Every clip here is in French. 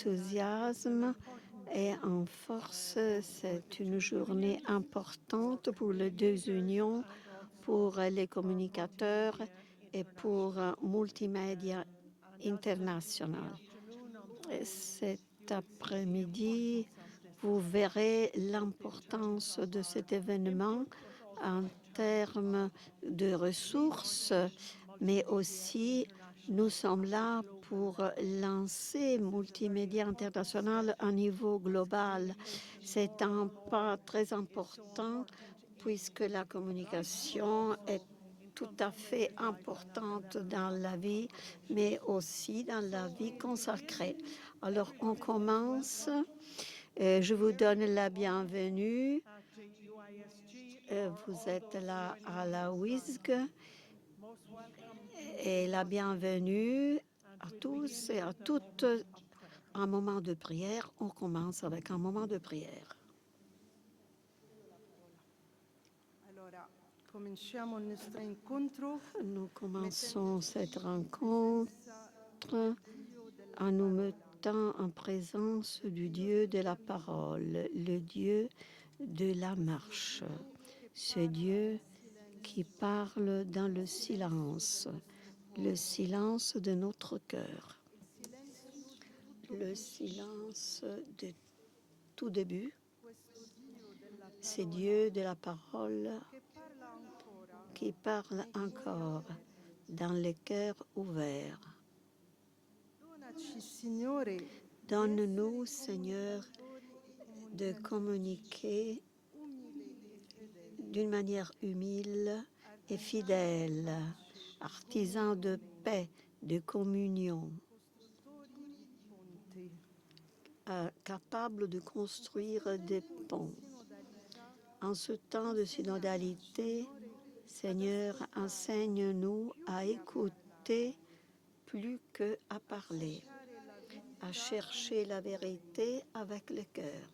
enthousiasme et en force. C'est une journée importante pour les deux unions, pour les communicateurs et pour Multimédia International. Cet après-midi, vous verrez l'importance de cet événement en termes de ressources, mais aussi nous sommes là pour lancer Multimédia International à niveau global. C'est un pas très important puisque la communication est tout à fait importante dans la vie, mais aussi dans la vie consacrée. Alors, on commence. Je vous donne la bienvenue. Vous êtes là à la WISG et la bienvenue à tous et à toutes. Un moment de prière. On commence avec un moment de prière. Nous commençons cette rencontre en nous mettant en présence du Dieu de la parole, le Dieu de la marche, ce Dieu qui parle dans le silence de notre cœur, le silence de tout début. C'est Dieu de la parole qui parle encore dans les cœurs ouverts. Donne-nous, Seigneur, de communiquer d'une manière humble et fidèle, artisan de paix, de communion, capable de construire des ponts. En ce temps de synodalité, Seigneur, enseigne-nous à écouter plus qu'à parler, à chercher la vérité avec le cœur,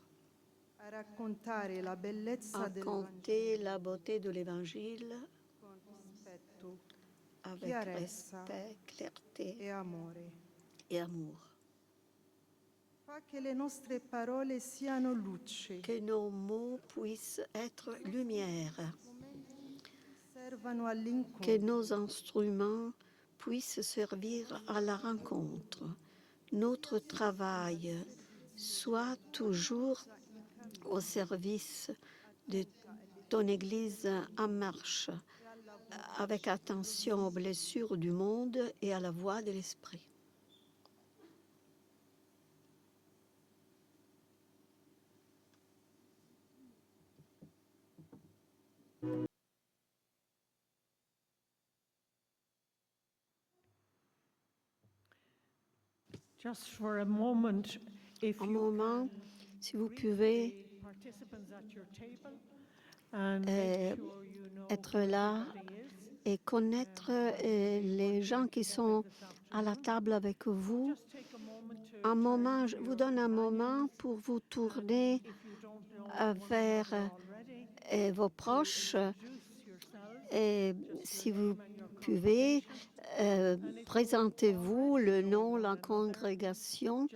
à conter la beauté de l'Évangile avec respect, clarté et amour. Que nos mots puissent être lumière, que nos instruments puissent servir à la rencontre. Notre travail soit toujours au service de ton Église en marche, avec attention aux blessures du monde et à la voix de l'Esprit. Just for a moment, if Un you moment, si vous pouvez être là et connaître les gens qui sont à la table avec vous. Un moment, je vous donne un moment pour vous tourner vers vos proches et si vous pouvez, présentez-vous le nom, la congrégation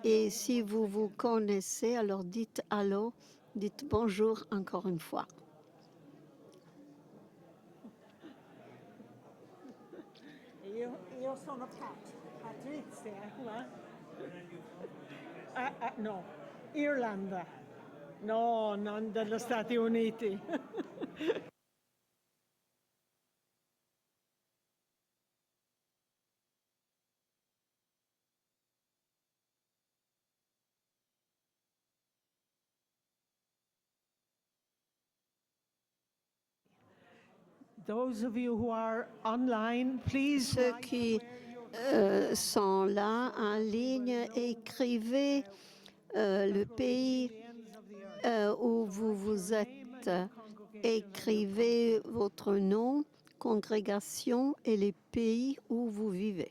et si vous vous connaissez, alors dites allô, dites bonjour encore une fois. Io sono Patrizia, no, Irlanda, no, non degli Stati Uniti. Those of you who are online, please. Ceux qui sont là en ligne, écrivez le pays où vous êtes. Écrivez votre nom, congrégation et les pays où vous vivez.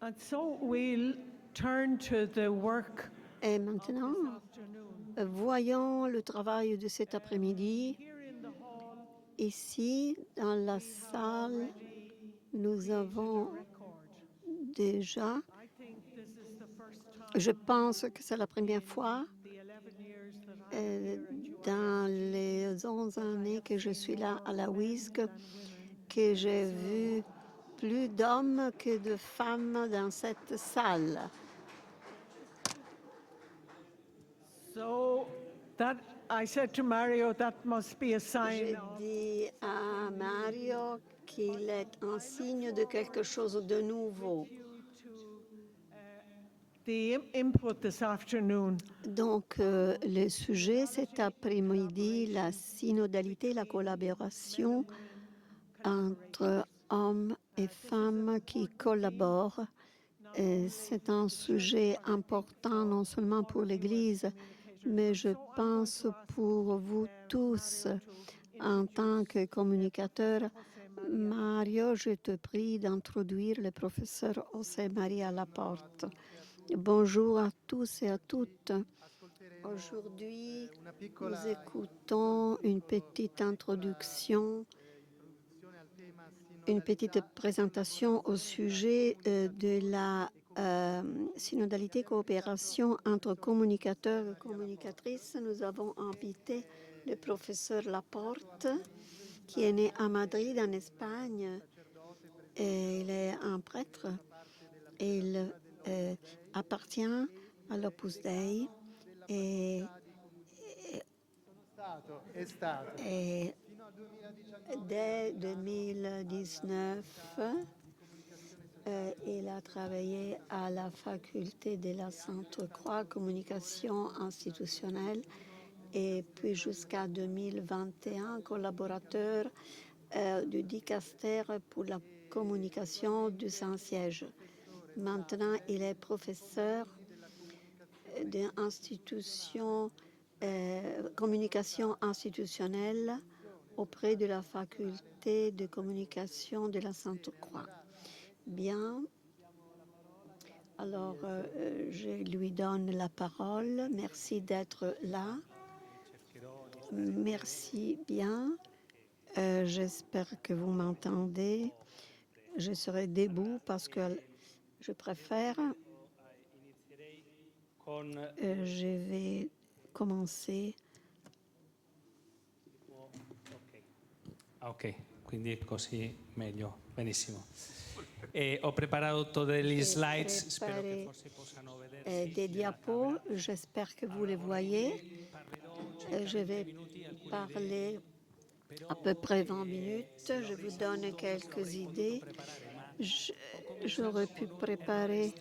And so we'll turn to the work Et maintenant, afternoon. voyons le travail de cet après-midi. Here in the hall, Ici, dans la salle, nous avons record. déjà, I think this is the first time je pense que c'est la première fois the 11 years that I am here at dans les 11 années que je suis là à la WISC que j'ai vu plus d'hommes que de femmes dans cette salle. So that I said to Mario, that must be a sign J'ai of dit à Mario qu'il est un signe de quelque chose de nouveau. you to the input this afternoon. Donc, le sujet cet après-midi, la synodalité, la collaboration entre hommes et femmes qui collaborent. C'est un sujet important non seulement pour l'Église, mais je pense pour vous tous en tant que communicateur. Mario, je te prie d'introduire le professeur José María Laporte. Bonjour à tous et à toutes. Aujourd'hui, nous écoutons une petite introduction, une petite présentation au sujet de la synodalité coopération entre communicateurs et communicatrices. Nous avons invité le professeur Laporte, qui est né à Madrid, en Espagne. Et il est un prêtre. Il appartient à l'Opus Dei et dès 2019, il a travaillé à la faculté de la Sainte-Croix, communication institutionnelle, et puis jusqu'à 2021, collaborateur du dicaster pour la communication du Saint-Siège. Maintenant, il est professeur d'institution, communication institutionnelle auprès de la faculté de communication de la Sainte-Croix. Bien. Alors, je lui donne la parole. Merci d'être là. Merci bien. J'espère que vous m'entendez. Je serai debout parce que je préfère. Je vais commencer. Ok, quindi così meglio, benissimo. Ho preparato degli slides, spero che forse possano vedersi. Des diapos, j'espère que vous les voyez. Je vais parler à peu près 20 minutes. Je vous donne quelques idées. J'aurais pu préparer,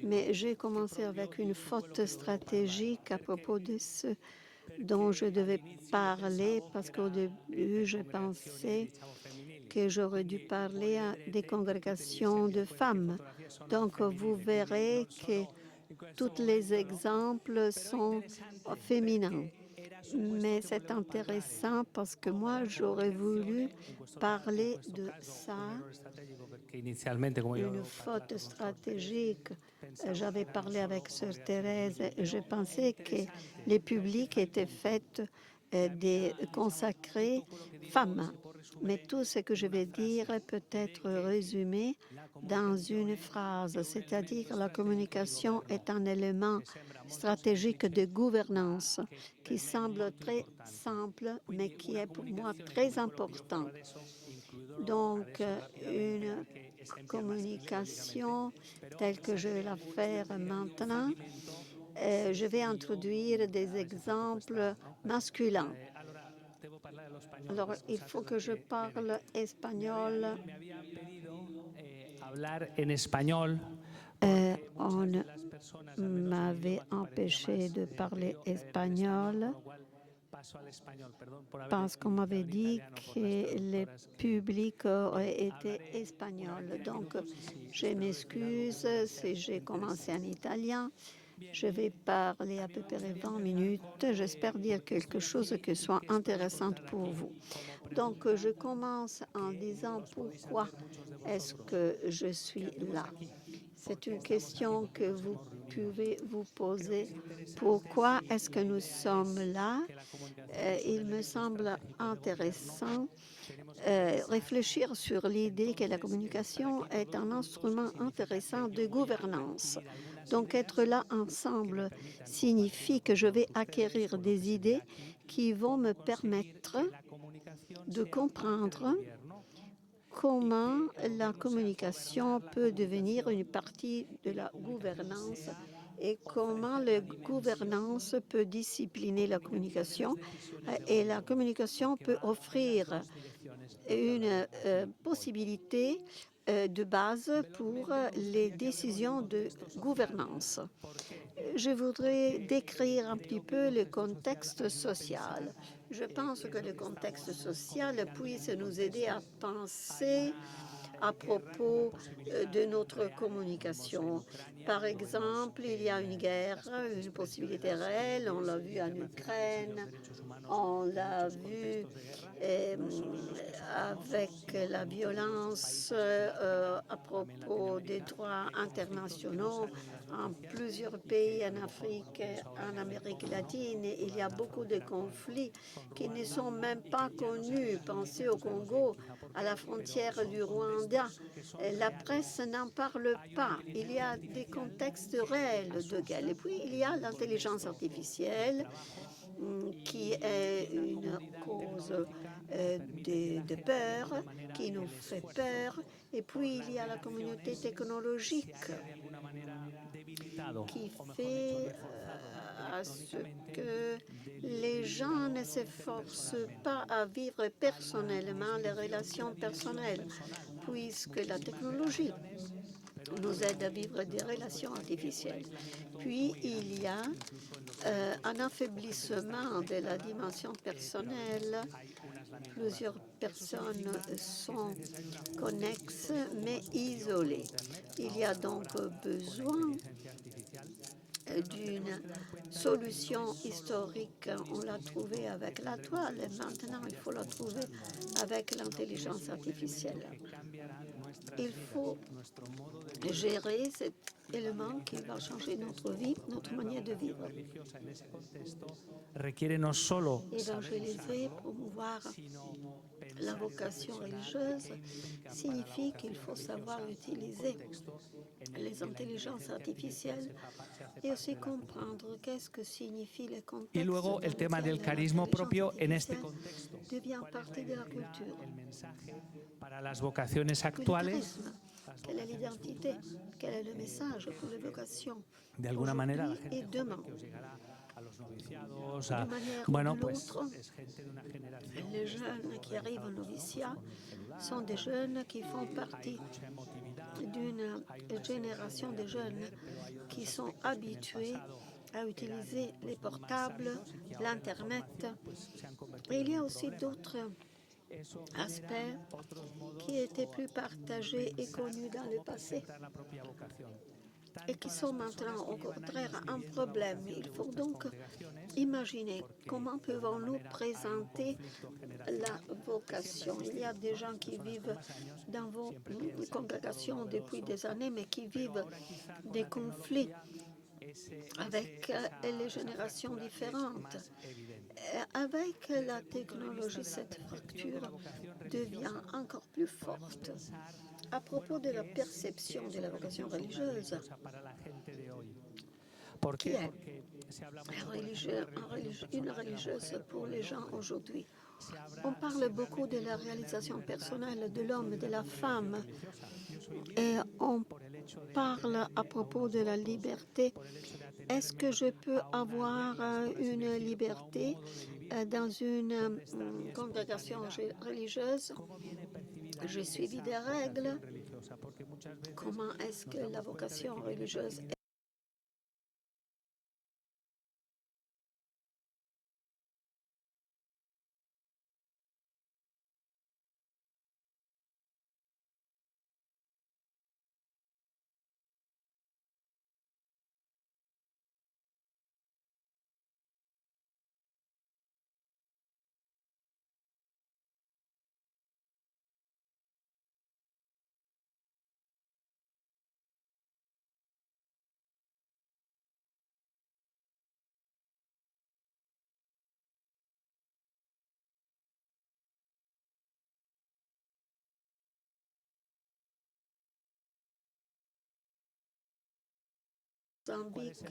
mais j'ai commencé avec une faute stratégique à propos de ce dont je devais parler, parce qu'au début, je pensais que j'aurais dû parler à des congrégations de femmes. Donc, vous verrez que tous les exemples sont féminins. Mais c'est intéressant parce que moi, j'aurais voulu parler de ça, une faute stratégique. J'avais parlé avec Sœur Thérèse et je pensais que les publics étaient faits des consacrés femmes. Mais tout ce que je vais dire peut être résumé dans une phrase, c'est-à-dire la communication est un élément stratégique de gouvernance qui semble très simple, mais qui est pour moi très important. Donc, une communication telle que je vais la faire maintenant, je vais introduire des exemples masculins. Alors, il faut que je parle espagnol. On m'avait empêché de parler espagnol parce qu'on m'avait dit que le public aurait été espagnol. Donc, je m'excuse si j'ai commencé en italien. Je vais parler à peu près 20 minutes. J'espère dire quelque chose qui soit intéressant pour vous. Donc, je commence en disant pourquoi est-ce que je suis là. C'est une question que vous pouvez vous poser. Pourquoi est-ce que nous sommes là? Il me semble intéressant réfléchir sur l'idée que la communication est un instrument intéressant de gouvernance. Donc, être là ensemble signifie que je vais acquérir des idées qui vont me permettre de comprendre comment la communication peut devenir une partie de la gouvernance et comment la gouvernance peut discipliner la communication et la communication peut offrir une possibilité de base pour les décisions de gouvernance. Je voudrais décrire un petit peu le contexte social. Je pense que le contexte social puisse nous aider à penser à propos de notre communication. Par exemple, il y a une guerre, une possibilité réelle, on l'a vu en Ukraine, on l'a vu avec la violence à propos des droits internationaux en plusieurs pays en Afrique, en Amérique latine. Il y a beaucoup de conflits qui ne sont même pas connus. Pensez au Congo, à la frontière du Rwanda. La presse n'en parle pas. Il y a des contextes réels de guerre. Et puis, il y a l'intelligence artificielle qui est une cause de peur, qui nous fait peur. Et puis, il y a la communauté technologique qui fait à ce que les gens ne s'efforcent pas à vivre personnellement les relations personnelles, puisque la technologie nous aide à vivre des relations artificielles. Puis, il y a un affaiblissement de la dimension personnelle. Plusieurs personnes sont connexes mais isolées. Il y a donc besoin d'une solution historique. On l'a trouvée avec la toile et maintenant il faut la trouver avec l'intelligence artificielle. Il faut gérer cet élément qui va changer notre vie, notre manière de vivre. Évangéliser, promouvoir la vocation religieuse signifie qu'il faut savoir utiliser les intelligences artificielles et aussi comprendre qu'est-ce que signifie le contexte. Y luego el tema del carisma propio en este contexto devient partie de la culture. El mensaje para las vocaciones actuales. Quelle est l'identité? Quel est le message pour les vocations? De alguna manera, la et demain. Bueno, pues es gente de una generación. Les jeunes qui arrivent au noviciat sont des jeunes qui font partie d'une génération de jeunes qui sont habitués à utiliser les portables, l'Internet. Et il y a aussi d'autres aspects qui étaient plus partagés et connus dans le passé et qui sont maintenant au contraire un problème. Il faut donc imaginer comment pouvons-nous présenter la vocation. Il y a des gens qui vivent dans vos congrégations depuis des années, mais qui vivent des conflits avec les générations différentes. Avec la technologie, cette fracture devient encore plus forte. À propos de la perception de la vocation religieuse, qui est une religieuse pour les gens aujourd'hui? On parle beaucoup de la réalisation personnelle de l'homme, de la femme, et on parle à propos de la liberté. Est-ce que je peux avoir une liberté dans une congrégation religieuse? Je suis des règles. Comment est-ce que la vocation religieuse Mozambique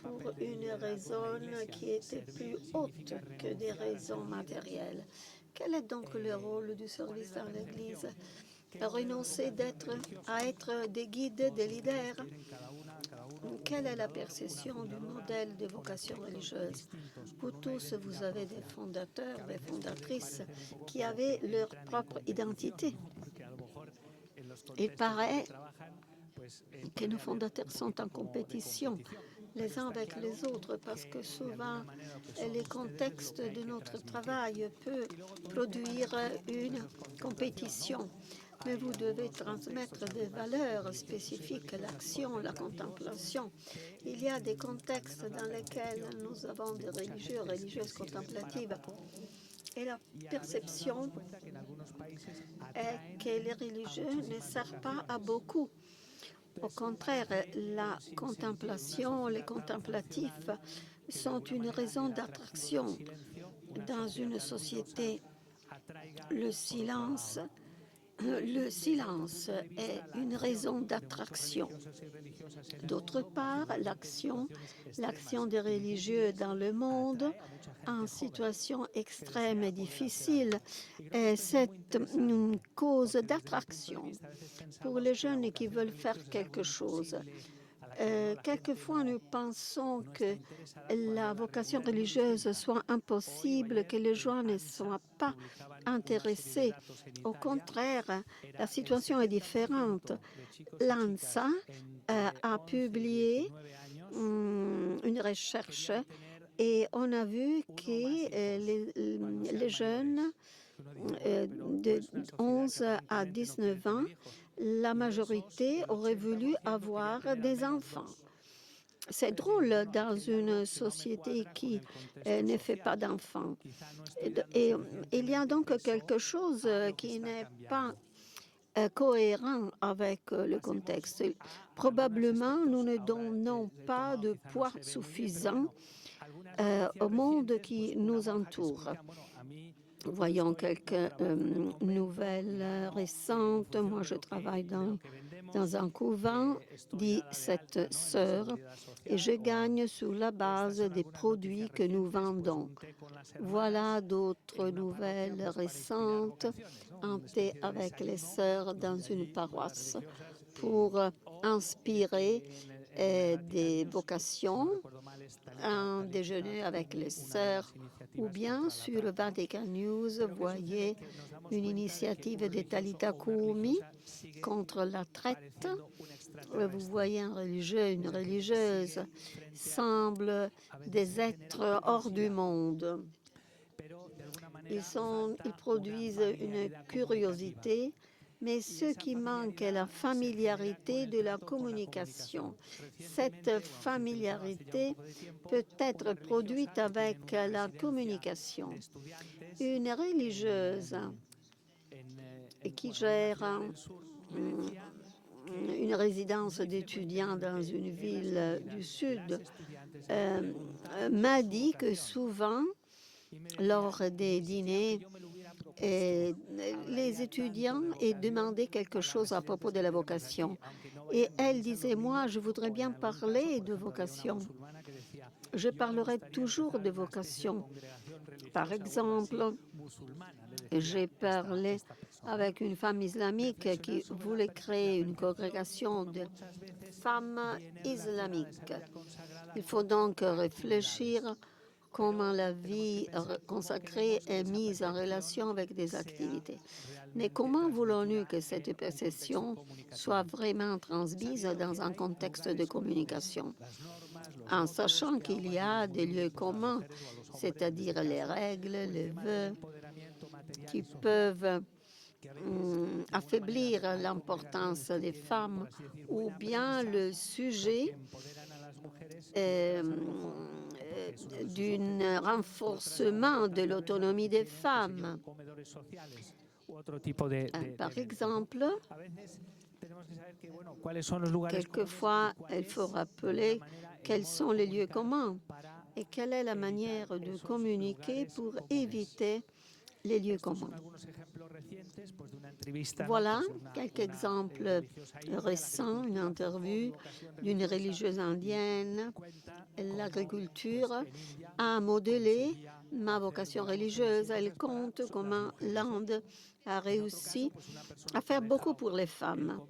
pour une raison qui était plus haute que des raisons matérielles. Quel est donc le rôle du service dans l'Église? Renoncer à être des guides, des leaders? Quelle est la perception du modèle de vocation religieuse? Vous tous, vous avez des fondateurs, des fondatrices qui avaient leur propre identité. Il paraît que nos fondateurs sont en compétition les uns avec les autres parce que souvent les contextes de notre travail peuvent produire une compétition. Mais vous devez transmettre des valeurs spécifiques, l'action, la contemplation. Il y a des contextes dans lesquels nous avons des religieux, religieuses contemplatives. Et la perception est que les religieux ne servent pas à beaucoup. Au contraire, la contemplation, les contemplatifs sont une raison d'attraction. Dans une société, le silence est une raison d'attraction. D'autre part, l'action des religieux dans le monde en situation extrême et difficile c'est une cause d'attraction pour les jeunes qui veulent faire quelque chose. Quelquefois, nous pensons que la vocation religieuse soit impossible, que les gens ne soient pas intéressés. Au contraire, la situation est différente. L'ANSA a publié une recherche et on a vu que les jeunes de 11 à 19 ans, la majorité aurait voulu avoir des enfants. C'est drôle dans une société qui ne fait pas d'enfants. Et il y a donc quelque chose qui n'est pas cohérent avec le contexte. Probablement, nous ne donnons pas de poids suffisant au monde qui nous entoure. Voyons quelques nouvelles récentes. Moi, je travaille dans un couvent, dit cette sœur, et je gagne sur la base des produits que nous vendons. Voilà d'autres nouvelles récentes. Un thé avec les sœurs dans une paroisse pour inspirer des vocations, un déjeuner avec les sœurs, ou bien sur le Vatican News, voyez une initiative de Talitha Kumi contre la traite. Vous voyez un religieux, une religieuse, semblent des êtres hors du monde. Ils produisent une curiosité, mais ce qui manque est la familiarité de la communication. Cette familiarité peut être produite avec la communication. Une religieuse qui gère une résidence d'étudiants dans une ville du Sud m'a dit que souvent, lors des dîners, les étudiants demandaient quelque chose à propos de la vocation. Et elle disait, moi, je voudrais bien parler de vocation. Je parlerai toujours de vocation. Par exemple, j'ai parlé avec une femme islamique qui voulait créer une congrégation de femmes islamiques. Il faut donc réfléchir comment la vie consacrée est mise en relation avec des activités. Mais comment voulons-nous que cette perception soit vraiment transmise dans un contexte de communication, en sachant qu'il y a des lieux communs, c'est-à-dire les règles, les vœux, qui peuvent affaiblir l'importance des femmes, ou bien le sujet d'un renforcement de l'autonomie des femmes. Par exemple, quelquefois, il faut rappeler quels sont les lieux communs et quelle est la manière de communiquer pour éviter les lieux communs. Voilà quelques exemples récents, une interview d'une religieuse indienne. L'agriculture a modélé ma vocation religieuse. Elle compte comment l'Inde a réussi à faire beaucoup pour les femmes.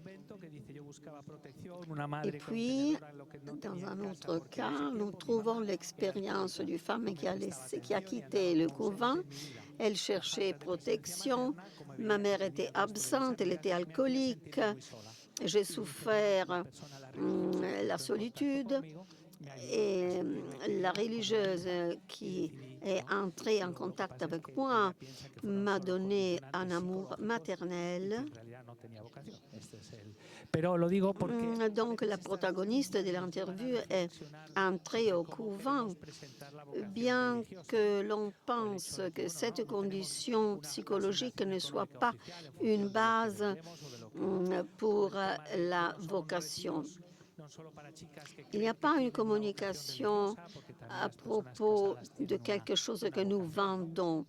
Et puis, dans un autre cas, nous trouvons l'expérience d'une femme qui a quitté le couvent. Elle cherchait protection. Ma mère était absente, elle était alcoolique. J'ai souffert la solitude. Et la religieuse qui est entrée en contact avec moi m'a donné un amour maternel. Donc, la protagoniste de l'interview est entrée au couvent. Bien que l'on pense que cette condition psychologique ne soit pas une base pour la vocation. Il n'y a pas une communication à propos de quelque chose que nous vendons.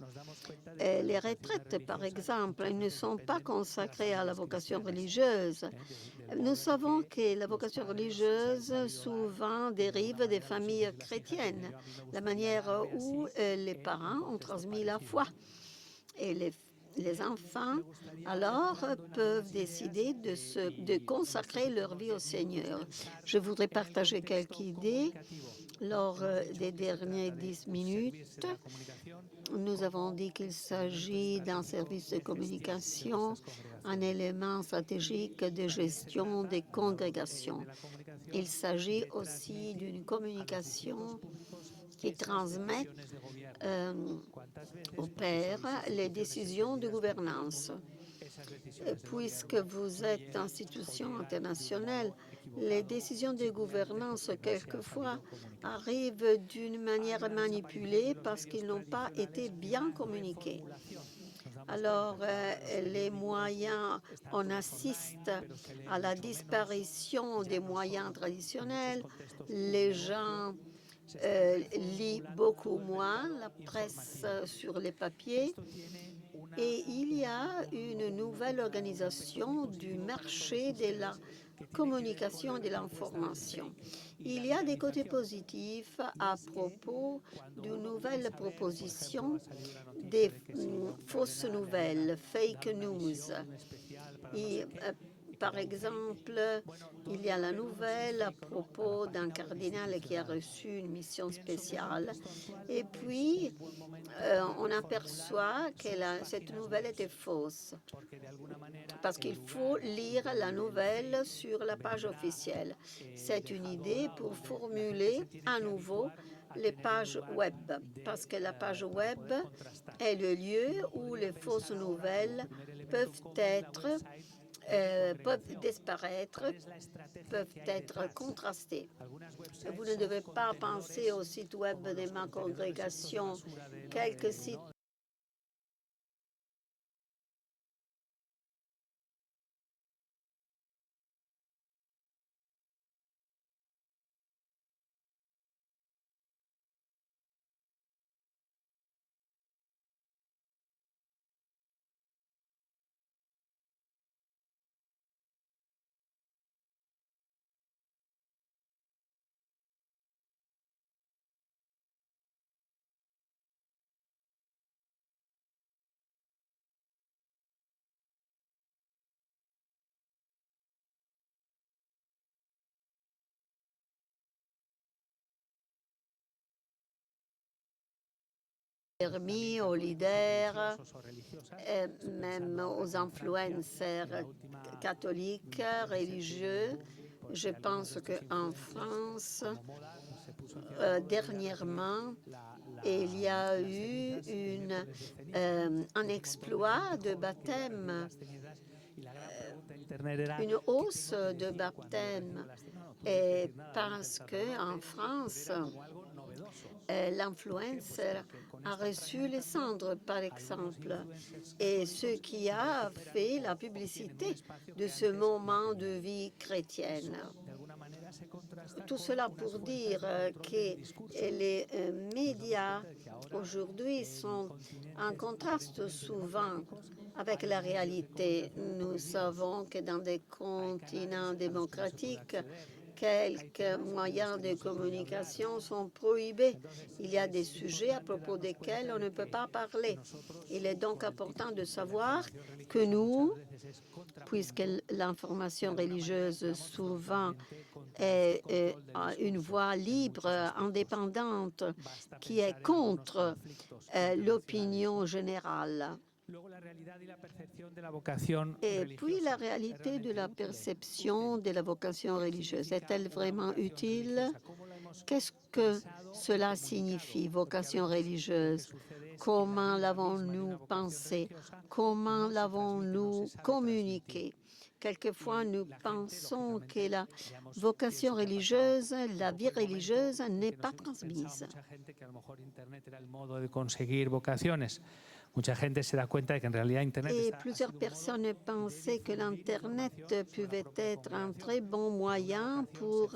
Les retraites, par exemple, elles ne sont pas consacrées à la vocation religieuse. Nous savons que la vocation religieuse souvent dérive des familles chrétiennes, la manière où les parents ont transmis la foi. Et les enfants, alors, peuvent décider de consacrer leur vie au Seigneur. Je voudrais partager quelques idées. Lors des dernières 10 minutes, nous avons dit qu'il s'agit d'un service de communication, un élément stratégique de gestion des congrégations. Il s'agit aussi d'une communication qui transmet aux pairs les décisions de gouvernance. Puisque vous êtes institution internationale, les décisions de gouvernance, quelquefois, arrivent d'une manière manipulée parce qu'ils n'ont pas été bien communiqués. Alors, les moyens, on assiste à la disparition des moyens traditionnels. Les gens lisent beaucoup moins la presse sur les papiers. Et il y a une nouvelle organisation du marché de la communication et de l'information. Il y a des côtés positifs à propos d'une nouvelle proposition des fausses nouvelles, fake news. Et, par exemple, il y a la nouvelle à propos d'un cardinal qui a reçu une mission spéciale. Et puis, on aperçoit que cette nouvelle était fausse. Parce qu'il faut lire la nouvelle sur la page officielle. C'est une idée pour formuler à nouveau les pages web. Parce que la page web est le lieu où les fausses nouvelles peuvent disparaître, peuvent être contrastées. Vous ne devez pas penser au site web de ma congrégation. Quelques sites permis aux leaders, même aux influenceurs catholiques, religieux. Je pense qu'en France, dernièrement, il y a eu un exploit de baptême, une hausse de baptême. Et parce qu'en France, l'influenceur a reçu les cendres, par exemple, et ce qui a fait la publicité de ce moment de vie chrétienne. Tout cela pour dire que les médias aujourd'hui sont en contraste souvent avec la réalité. Nous savons que dans des continents démocratiques, quelques moyens de communication sont prohibés. Il y a des sujets à propos desquels on ne peut pas parler. Il est donc important de savoir que nous, puisque l'information religieuse souvent est une voix libre, indépendante, qui est contre l'opinion générale. Et puis la réalité de la perception de la vocation religieuse, est-elle vraiment utile? Qu'est-ce que cela signifie, vocation religieuse? Comment l'avons-nous pensé? Comment l'avons-nous communiqué? Quelquefois, nous pensons que la vocation religieuse, la vie religieuse n'est pas transmise. Et plusieurs personnes pensaient que l'Internet pouvait être un très bon moyen pour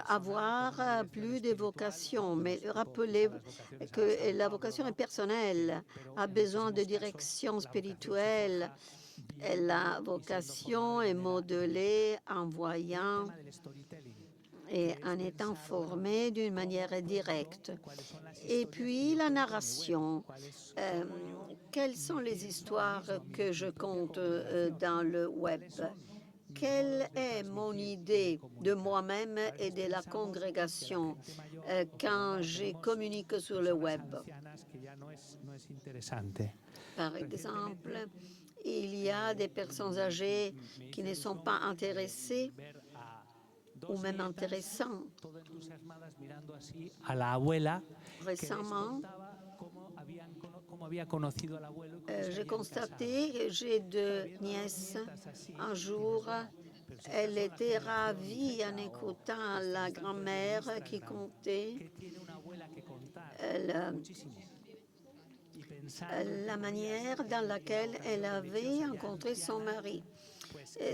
avoir plus de vocations. Mais rappelez que la vocation est personnelle, a besoin de direction spirituelle. Et la vocation est modelée en voyant et en étant formée d'une manière directe. Et puis la narration. Quelles sont les histoires que je compte dans le web? Quelle est mon idée de moi-même et de la congrégation quand je communique sur le web? Par exemple, il y a des personnes âgées qui ne sont pas intéressées ou même intéressants. Récemment, j'ai constaté que j'ai deux nièces. Un jour, elle était ravie en écoutant la grand-mère qui contait la manière dans laquelle elle avait rencontré son mari.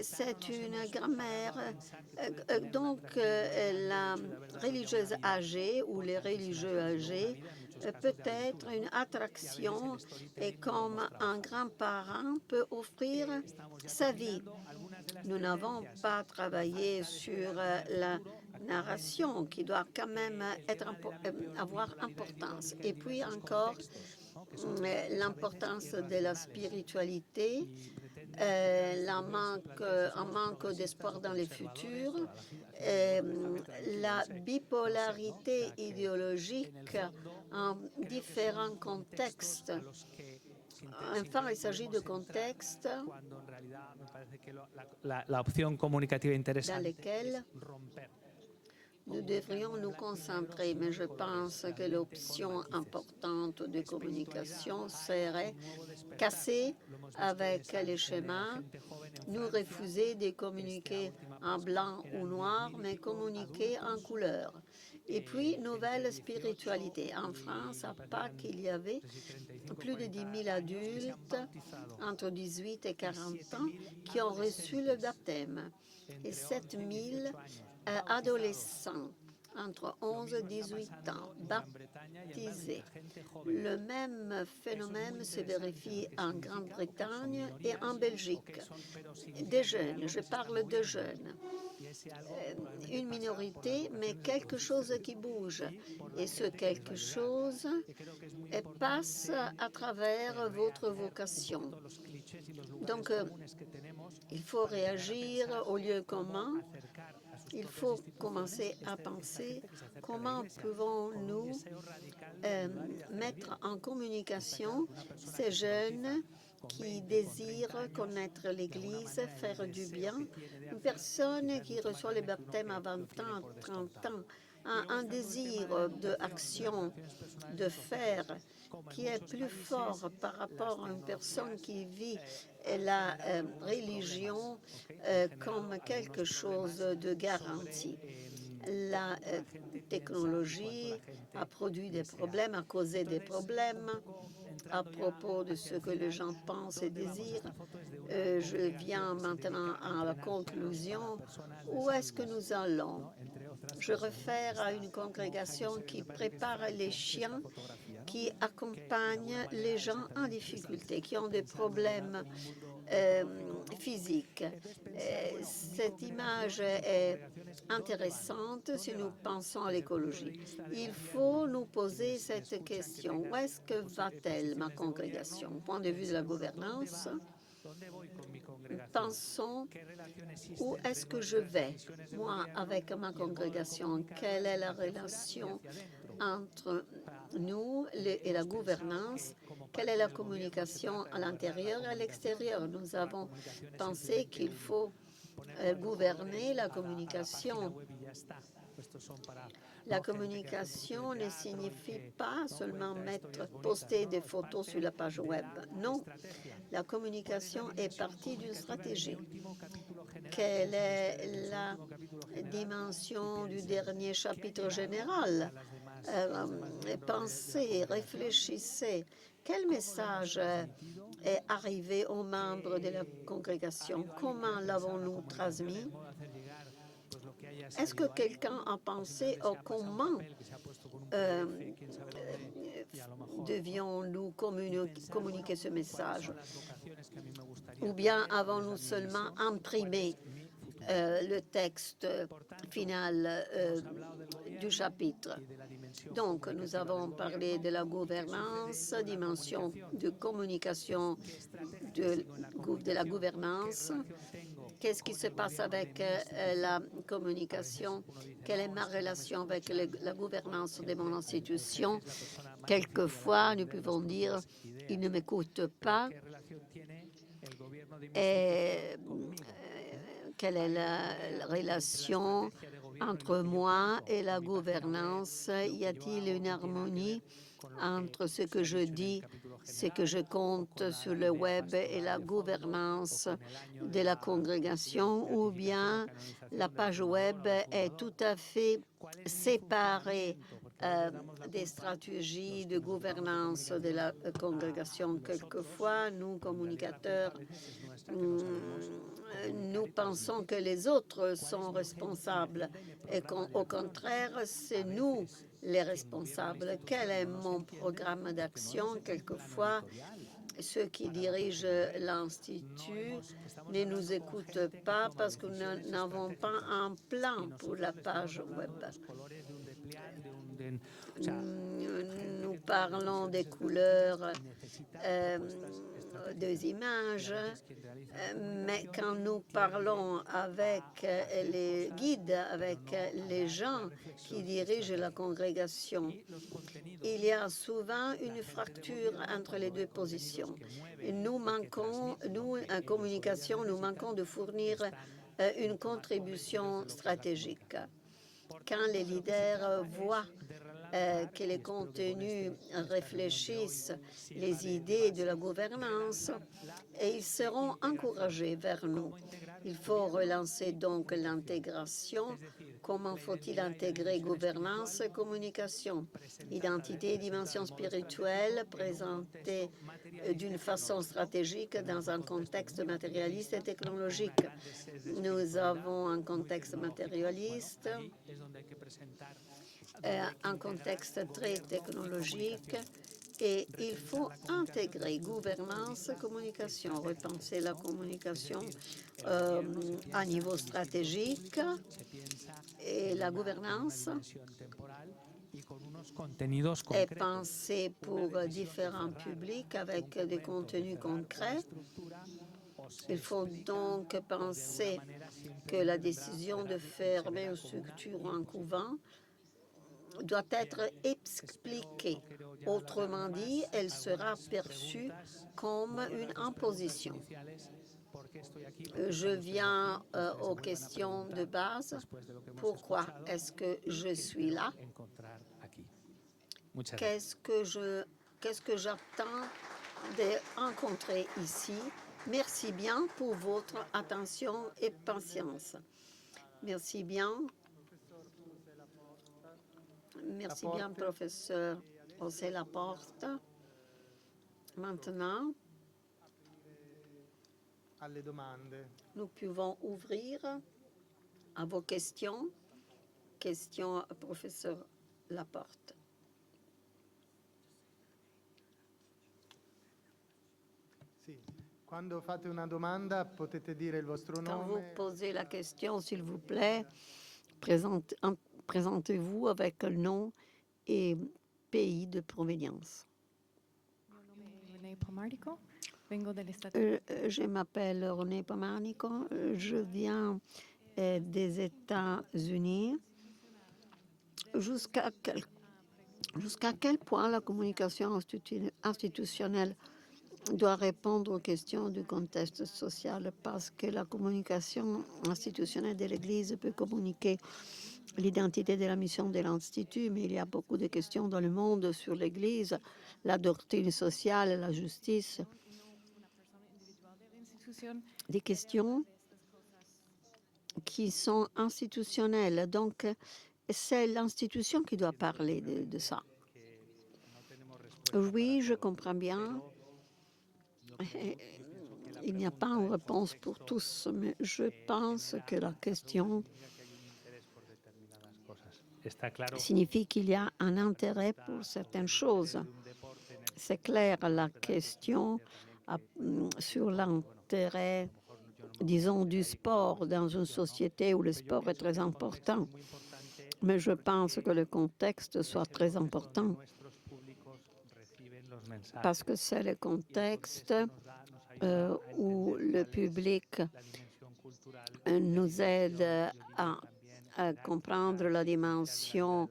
C'est une grand-mère, donc la religieuse âgée ou les religieux âgés peut être une attraction et comme un grand-parent peut offrir sa vie. Nous n'avons pas travaillé sur la narration qui doit quand même avoir importance. Et puis encore, l'importance de la spiritualité, un manque d'espoir dans le futur, la bipolarité idéologique en différents contextes. Enfin, il s'agit de contextes dans lesquels nous devrions nous concentrer, mais je pense que l'option importante de communication serait casser avec les schémas, nous refuser de communiquer en blanc ou noir, mais communiquer en couleur. Et puis, nouvelle spiritualité. En France, à Pâques, il y avait plus de 10 000 adultes entre 18 et 40 ans qui ont reçu le baptême et 7 000 adolescents entre 11 et 18 ans baptisés. Le même phénomène se vérifie en Grande-Bretagne et en Belgique. Des jeunes, je parle de jeunes. Une minorité, mais quelque chose qui bouge. Et ce quelque chose passe à travers votre vocation. Donc, il faut réagir au lieu commun. Il faut commencer à penser comment pouvons-nous mettre en communication ces jeunes qui désirent connaître l'Église, faire du bien. Une personne qui reçoit le baptême à 20 ans, 30 ans, a un désir d'action, de faire, qui est plus fort par rapport à une personne qui vit la religion comme quelque chose de garanti. La technologie a produit des problèmes, a causé des problèmes. à propos de ce que les gens pensent et désirent. Je viens maintenant à la conclusion. Où est-ce que nous allons? Je réfère à une congrégation qui prépare les chiens, qui accompagne les gens en difficulté, qui ont des problèmes physiques. Cette image est intéressante si nous pensons à l'écologie. Il faut nous poser cette question. Où est-ce que va-t-elle, ma congrégation? Au point de vue de la gouvernance, pensons où est-ce que je vais, moi, avec ma congrégation? Quelle est la relation entre nous et la gouvernance? Quelle est la communication à l'intérieur et à l'extérieur? Nous avons pensé qu'il faut gouverner la communication. La communication ne signifie pas seulement poster des photos sur la page web. Non, la communication est partie d'une stratégie. Quelle est la dimension du dernier chapitre général? Pensez, réfléchissez. Quel message est arrivé aux membres de la congrégation? Comment l'avons-nous transmis? Est-ce que quelqu'un a pensé au comment devions-nous communiquer ce message? Ou bien avons-nous seulement imprimé le texte final du chapitre? Donc, nous avons parlé de la gouvernance, dimension de communication de la gouvernance. Qu'est-ce qui se passe avec la communication? Quelle est ma relation avec la gouvernance de mon institution? Quelquefois, nous pouvons dire, il ne m'écoute pas. Et quelle est la relation entre moi et la gouvernance? Y a-t-il une harmonie entre ce que je dis, ce que je compte sur le web et la gouvernance de la congrégation, ou bien la page web est tout à fait séparée des stratégies de gouvernance de la congrégation? Quelquefois, nous, communicateurs, nous pensons que les autres sont responsables et qu'au contraire, c'est nous les responsables. Quel est mon programme d'action? Quelquefois, ceux qui dirigent l'Institut ne nous écoutent pas parce que nous n'avons pas un plan pour la page web. Nous parlons des couleurs, des images, mais quand nous parlons avec les guides, avec les gens qui dirigent la congrégation, il y a souvent une fracture entre les deux positions. Nous, en communication, nous manquons de fournir une contribution stratégique. Quand les leaders voient que les contenus réfléchissent les idées de la gouvernance, et ils seront encouragés vers nous. Il faut relancer donc l'intégration. Comment faut-il intégrer gouvernance et communication? Identité et dimension spirituelle présentées d'une façon stratégique dans un contexte matérialiste et technologique. Nous avons un contexte matérialiste, un contexte très technologique, et il faut intégrer gouvernance et communication, repenser la communication à niveau stratégique et la gouvernance est pensée pour différents publics avec des contenus concrets. Il faut donc penser que la décision de fermer une structure ou un couvent doit être expliquée. Autrement dit, elle sera perçue comme une imposition. Je viens aux questions de base. Pourquoi est-ce que je suis là? Qu'est-ce que j'attends de rencontrer ici? Merci bien pour votre attention et patience. Merci bien. Merci bien, professeur José Laporte. Maintenant, alle domande. nous pouvons ouvrir à vos questions. Questions au professeur Laporte. Sì. Quando fate una domanda potete dire il vostro Quand vous nome. posez la question, s'il vous plaît, présentez-vous avec le nom et pays de provenance. Mio nome è Renee Pomardico, vengo dagli Stati Je m'appelle René Pomanico, je viens des États-Unis. Jusqu'à quel point la communication institutionnelle doit répondre aux questions du contexte social, parce que la communication institutionnelle de l'Église peut communiquer l'identité de la mission de l'Institut, mais il y a beaucoup de questions dans le monde sur l'Église, la doctrine sociale, la justice, una persona individuale dell'istituzione. des questions qui sont institutionnelles. Donc, c'est l'institution qui doit parler de ça. Oui, je comprends bien. Il n'y a pas une réponse pour tous, mais je pense que la question signifie qu'il y a un intérêt pour certaines choses. C'est clair, la question sur l'intérêt, disons, du sport dans une société où le sport est très important. Mais je pense que le contexte soit très important parce que c'est le contexte où le public nous aide à comprendre la dimension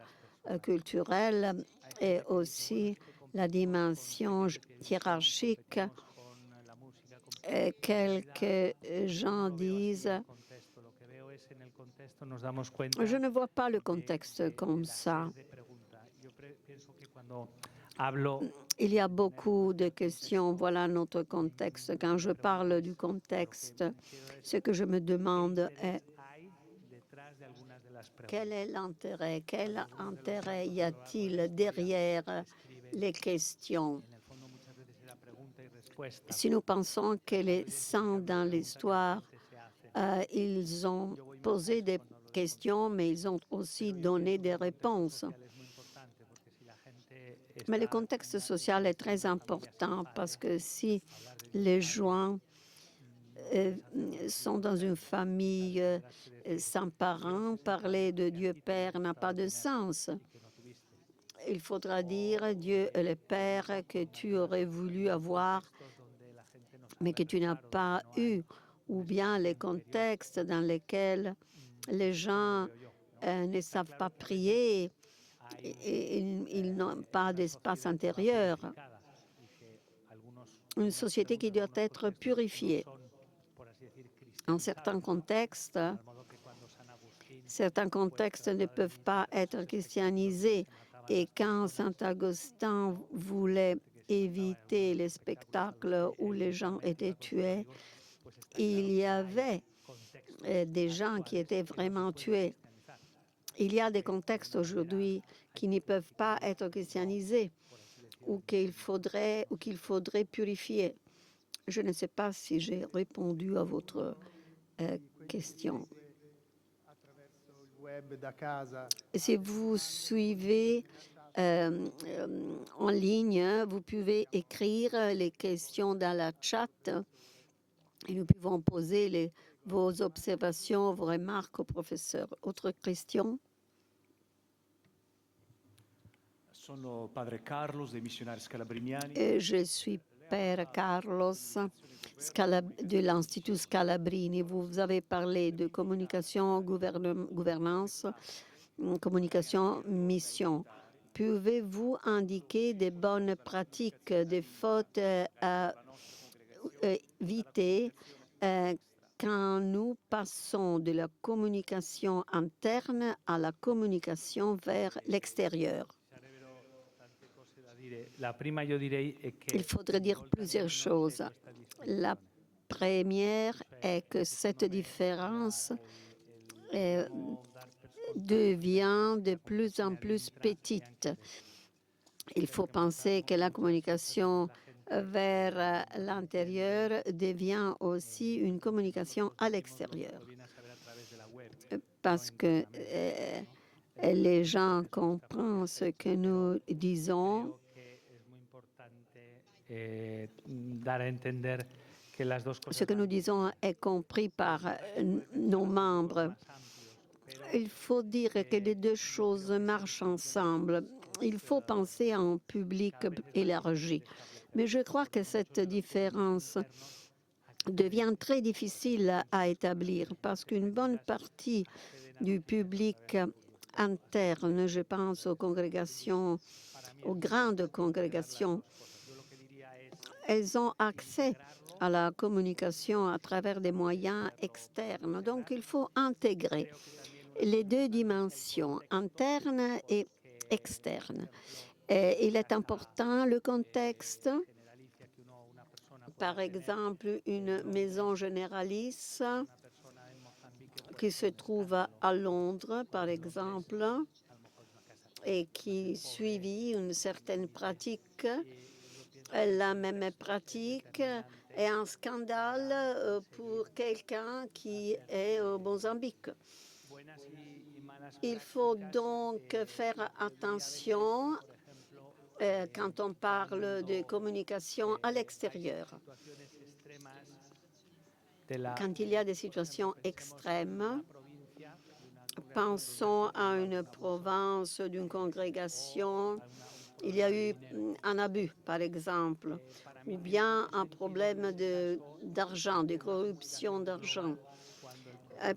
culturelle et aussi la dimension hiérarchique. Quelques gens disent je ne vois pas le contexte comme ça. Il y a beaucoup de questions. Voilà notre contexte. Quand je parle du contexte, ce que je me demande est quel est l'intérêt? Quel intérêt y a-t-il derrière les questions? Si nous pensons que les saints dans l'histoire, ils ont posé des questions, mais ils ont aussi donné des réponses. Mais le contexte social est très important parce que si les gens sont dans une famille sans parents, parler de Dieu Père n'a pas de sens. Il faudra dire Dieu est le Père que tu aurais voulu avoir, mais que tu n'as pas eu, ou bien les contextes dans lesquels les gens ne savent pas prier et ils n'ont pas d'espace intérieur. Une société qui doit être purifiée. En certains contextes ne peuvent pas être christianisés. Et quand Saint Augustin voulait éviter les spectacles où les gens étaient tués, il y avait des gens qui étaient vraiment tués. Il y a des contextes aujourd'hui qui ne peuvent pas être christianisés ou qu'il faudrait purifier. Je ne sais pas si j'ai répondu à votre question. Si vous suivez en ligne, vous pouvez écrire les questions dans la chat et nous pouvons poser vos observations, vos remarques au professeur. Autre question? Sono Padre Carlos dei Missionari Scalabriniani. Je suis Père Carlos de l'Institut Scalabrini. Vous avez parlé de communication, gouvernance, communication, mission. Pouvez-vous indiquer des bonnes pratiques, des fautes à éviter quand nous passons de la communication interne à la communication vers l'extérieur? Il faudrait dire plusieurs choses. La première est que cette différence devient de plus en plus petite. Il faut penser que la communication vers l'intérieur devient aussi une communication à l'extérieur. Parce que les gens comprennent ce que nous disons. Ce que nous disons est compris par nos membres. Il faut dire que les deux choses marchent ensemble. Il faut penser en public élargi. Mais je crois que cette différence devient très difficile à établir parce qu'une bonne partie du public interne, je pense aux congrégations, aux grandes congrégations, elles ont accès à la communication à travers des moyens externes. Donc, il faut intégrer les deux dimensions, interne et externe. Et il est important le contexte. Par exemple, une maison généraliste qui se trouve à Londres, par exemple, et qui suivit une certaine pratique, la même pratique est un scandale pour quelqu'un qui est au Mozambique. Il faut donc faire attention quand on parle de communication à l'extérieur. Quand il y a des situations extrêmes, pensons à une province d'une congrégation, il y a eu un abus, par exemple, ou bien un problème d'argent, de corruption d'argent.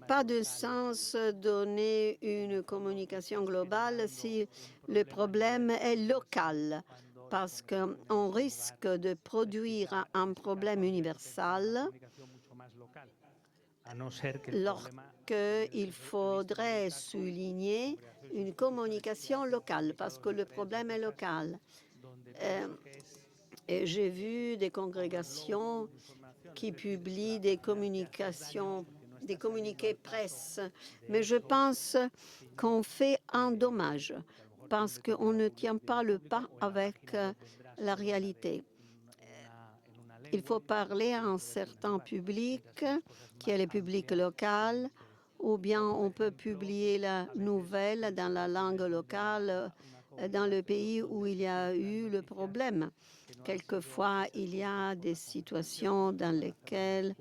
Pas de sens donner une communication globale si le problème est local, parce qu'on risque de produire un problème universel lorsqu'il faudrait souligner une communication locale, parce que le problème est local. Et j'ai vu des congrégations qui publient des communiqués presse, mais je pense qu'on fait un dommage parce qu'on ne tient pas le pas avec la réalité. Il faut parler à un certain public, qui est le public local, ou bien on peut publier la nouvelle dans la langue locale dans le pays où il y a eu le problème. Quelquefois, il y a des situations dans lesquelles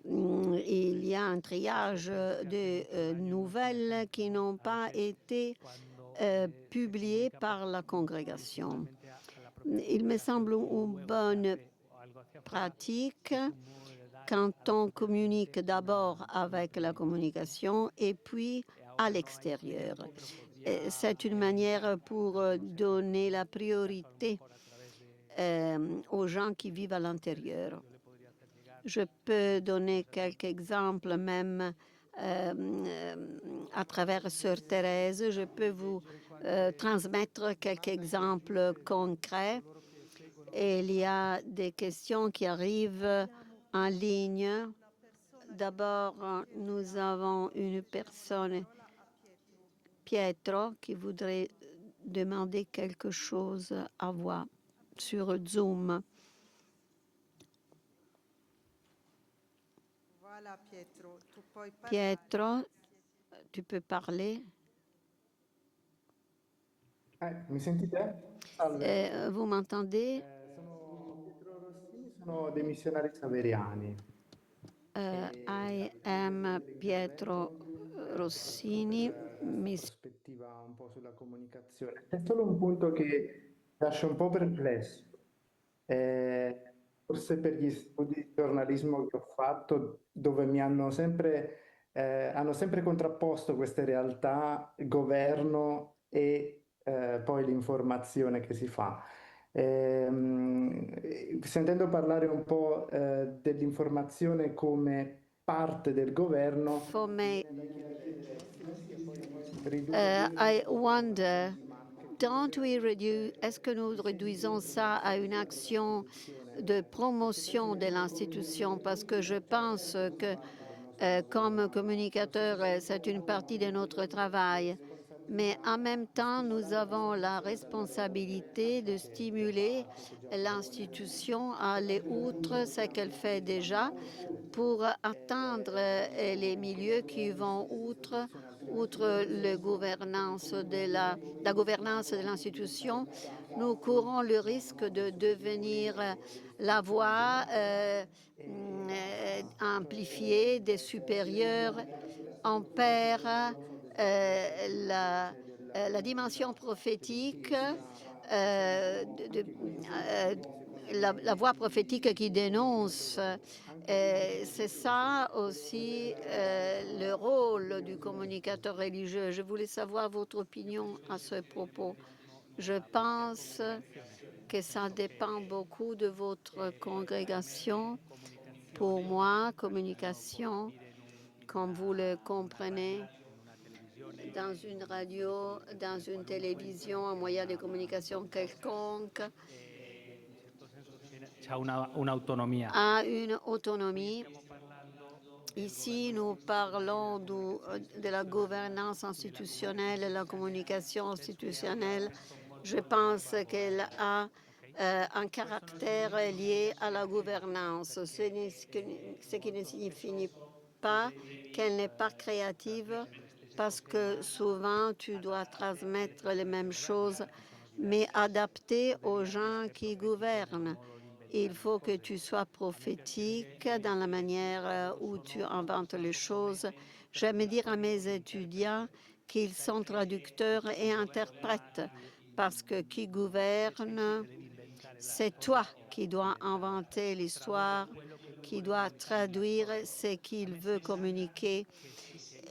il y a un triage de nouvelles qui n'ont pas été publiées par la congrégation. Il me semble une bonne pratique quand on communique d'abord avec la communication et puis à l'extérieur. C'est une manière pour donner la priorité aux gens qui vivent à l'intérieur. Je peux donner quelques exemples même à travers Sœur Thérèse. Je peux vous transmettre quelques exemples concrets. Et il y a des questions qui arrivent en ligne. D'abord, nous avons une personne, Pietro, qui voudrait demander quelque chose à voix sur Zoom. Voilà, Pietro, tu peux parler. Mi sentite? Salve. Vous m'entendez? Sono Pietro Rossini, sono dei missionari xaveriani. I am Pietro Rossini. Prospettiva un po' sulla comunicazione. C'è solo un punto che lascia un po' perplesso. Forse per gli studi di giornalismo che ho fatto, dove mi hanno sempre contrapposto queste realtà, governo e poi l'informazione che si fa. Sentendo parlare un po' dell'informazione come parte del governo, I wonder, est-ce que nous réduisons ça à une action de promotion de l'institution? Parce que je pense que comme communicateur, c'est une partie de notre travail. Mais en même temps, nous avons la responsabilité de stimuler l'institution à aller outre ce qu'elle fait déjà pour atteindre les milieux qui vont outre la gouvernance de l'institution. Nous courons le risque de devenir la voix amplifiée des supérieurs. On perd la dimension prophétique, la voix prophétique qui dénonce. C'est ça aussi le rôle du communicateur religieux. Je voulais savoir votre opinion à ce propos. Je pense que ça dépend beaucoup de votre congrégation. Pour moi, communication, comme vous le comprenez, dans une radio, dans une télévision, un moyen de communication quelconque, a une autonomie. Ici, nous parlons de la gouvernance institutionnelle, la communication institutionnelle. Je pense qu'elle a un caractère lié à la gouvernance, ce qui ne signifie pas qu'elle n'est pas créative, parce que souvent, tu dois transmettre les mêmes choses, mais adaptées aux gens qui gouvernent. Il faut que tu sois prophétique dans la manière où tu inventes les choses. J'aime dire à mes étudiants qu'ils sont traducteurs et interprètes, parce que qui gouverne, c'est toi qui dois inventer l'histoire, qui dois traduire ce qu'il veut communiquer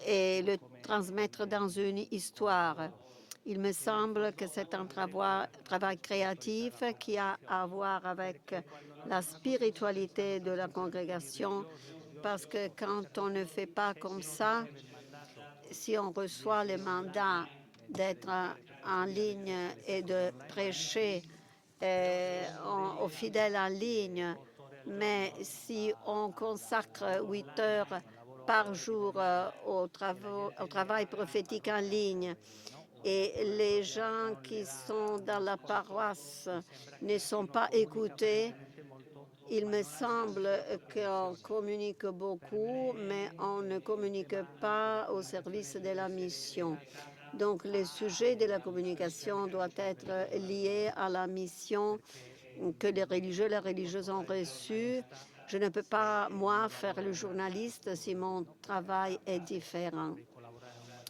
et le transmettre dans une histoire. Il me semble que c'est un travail créatif qui a à voir avec la spiritualité de la congrégation, parce que quand on ne fait pas comme ça, si on reçoit le mandat d'être en ligne et de prêcher aux fidèles en ligne, mais si on consacre 8 heures par jour au travail prophétique en ligne, et les gens qui sont dans la paroisse ne sont pas écoutés, il me semble qu'on communique beaucoup, mais on ne communique pas au service de la mission. Donc, le sujet de la communication doit être lié à la mission que les religieux et les religieuses ont reçue. Je ne peux pas, moi, faire le journaliste si mon travail est différent.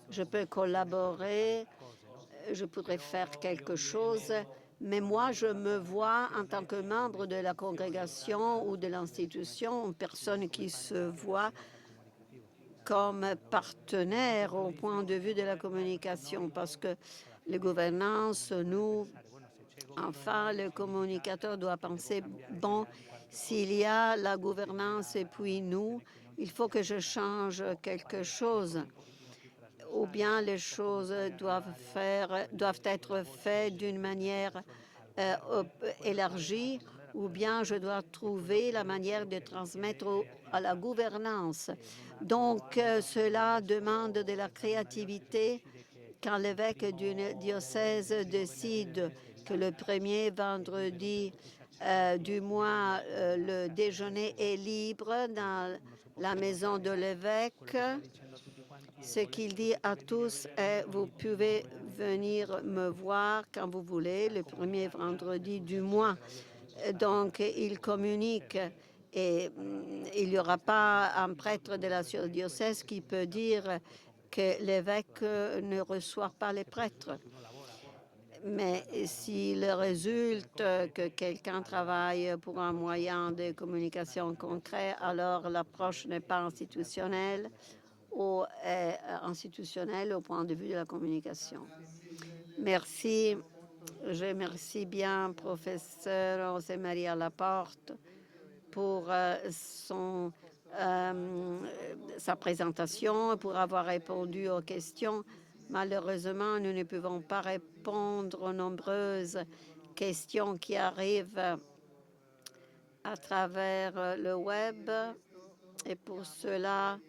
Je peux collaborer, je pourrais faire quelque chose, mais moi, je me vois en tant que membre de la congrégation ou de l'institution, une personne qui se voit comme partenaire au point de vue de la communication, parce que les gouvernances, nous, enfin, le communicateur doit penser, bon, s'il y a la gouvernance et puis nous, il faut que je change quelque chose. Ou bien les choses doivent être faites d'une manière élargie, ou bien je dois trouver la manière de transmettre à la gouvernance. Donc, cela demande de la créativité. Quand l'évêque d'une diocèse décide que le premier vendredi du mois, le déjeuner est libre dans la maison de l'évêque, ce qu'il dit à tous est: vous pouvez venir me voir quand vous voulez, le premier vendredi du mois. Donc, il communique, et il n'y aura pas un prêtre de la diocèse qui peut dire que l'évêque ne reçoit pas les prêtres. Mais s'il résulte que quelqu'un travaille pour un moyen de communication concret, alors l'approche n'est pas institutionnelle ou institutionnelle au point de vue de la communication. Merci. Je remercie bien professeur José Maria Laporte pour sa présentation, pour avoir répondu aux questions. Malheureusement, nous ne pouvons pas répondre aux nombreuses questions qui arrivent à travers le web. Et pour cela,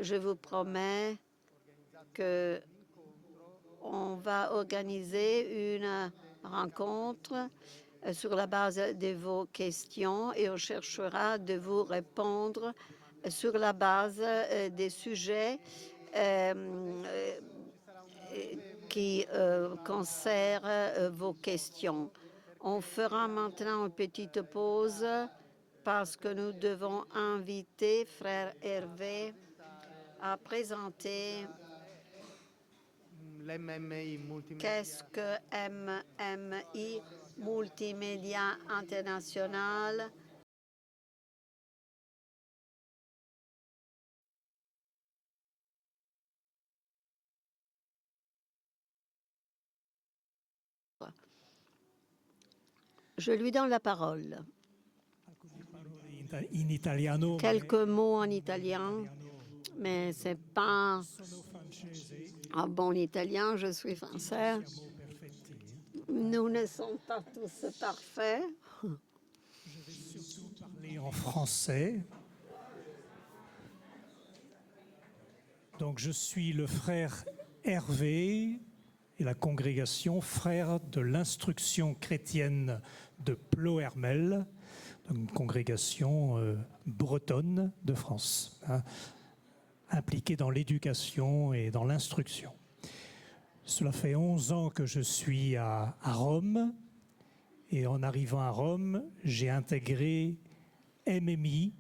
je vous promets que on va organiser une rencontre sur la base de vos questions et on cherchera de vous répondre sur la base des sujets qui concernent vos questions. On fera maintenant une petite pause parce que nous devons inviter Frère Hervé à présenter l'MMI multimédia. qu'est-ce que MMI Multimédia International. Je lui donne la parole. In italiano. Quelques mots en italien, mais c'est pas un bon italien, je suis français. Nous ne sommes pas tous parfaits. Je vais surtout parler en français. Donc je suis le frère Hervé et la congrégation Frères de l'instruction chrétienne de Plohermel, une congrégation bretonne de France, impliquée dans l'éducation et dans l'instruction. Cela fait 11 ans que je suis à Rome, et en arrivant à Rome, j'ai intégré MMI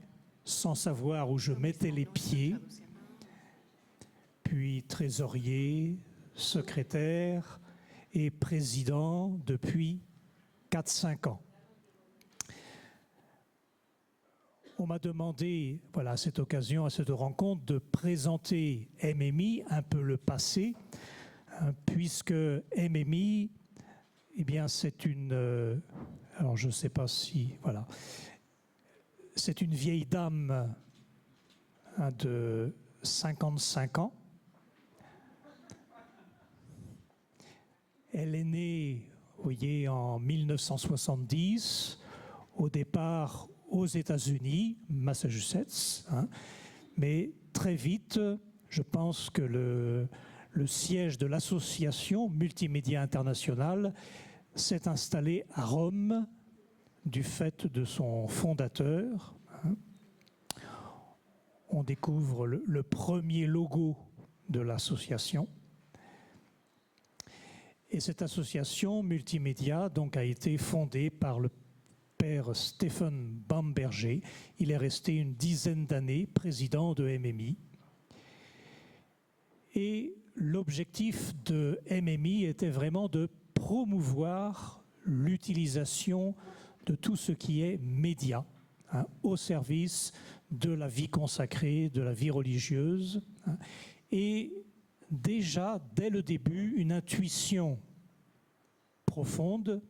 sans savoir où je mettais les pieds, puis trésorier, secrétaire et président depuis 4-5 ans. On m'a demandé, voilà, à cette occasion, à cette rencontre, de présenter MMI, un peu le passé, puisque MMI, eh bien, c'est une... alors, je ne sais pas si... Voilà. C'est une vieille dame de 55 ans. Elle est née, vous voyez, en 1970, au départ aux États-Unis, Massachusetts, mais très vite, je pense que le siège de l'association Multimédia International s'est installé à Rome du fait de son fondateur. On découvre le premier logo de l'association. Et cette association multimédia donc, a été fondée par le père Stephen Bamberger. Il est resté une dizaine d'années président de MMI. Et l'objectif de MMI était vraiment de promouvoir l'utilisation de tout ce qui est média, au service de la vie consacrée, de la vie religieuse. Et déjà, dès le début, une intuition profonde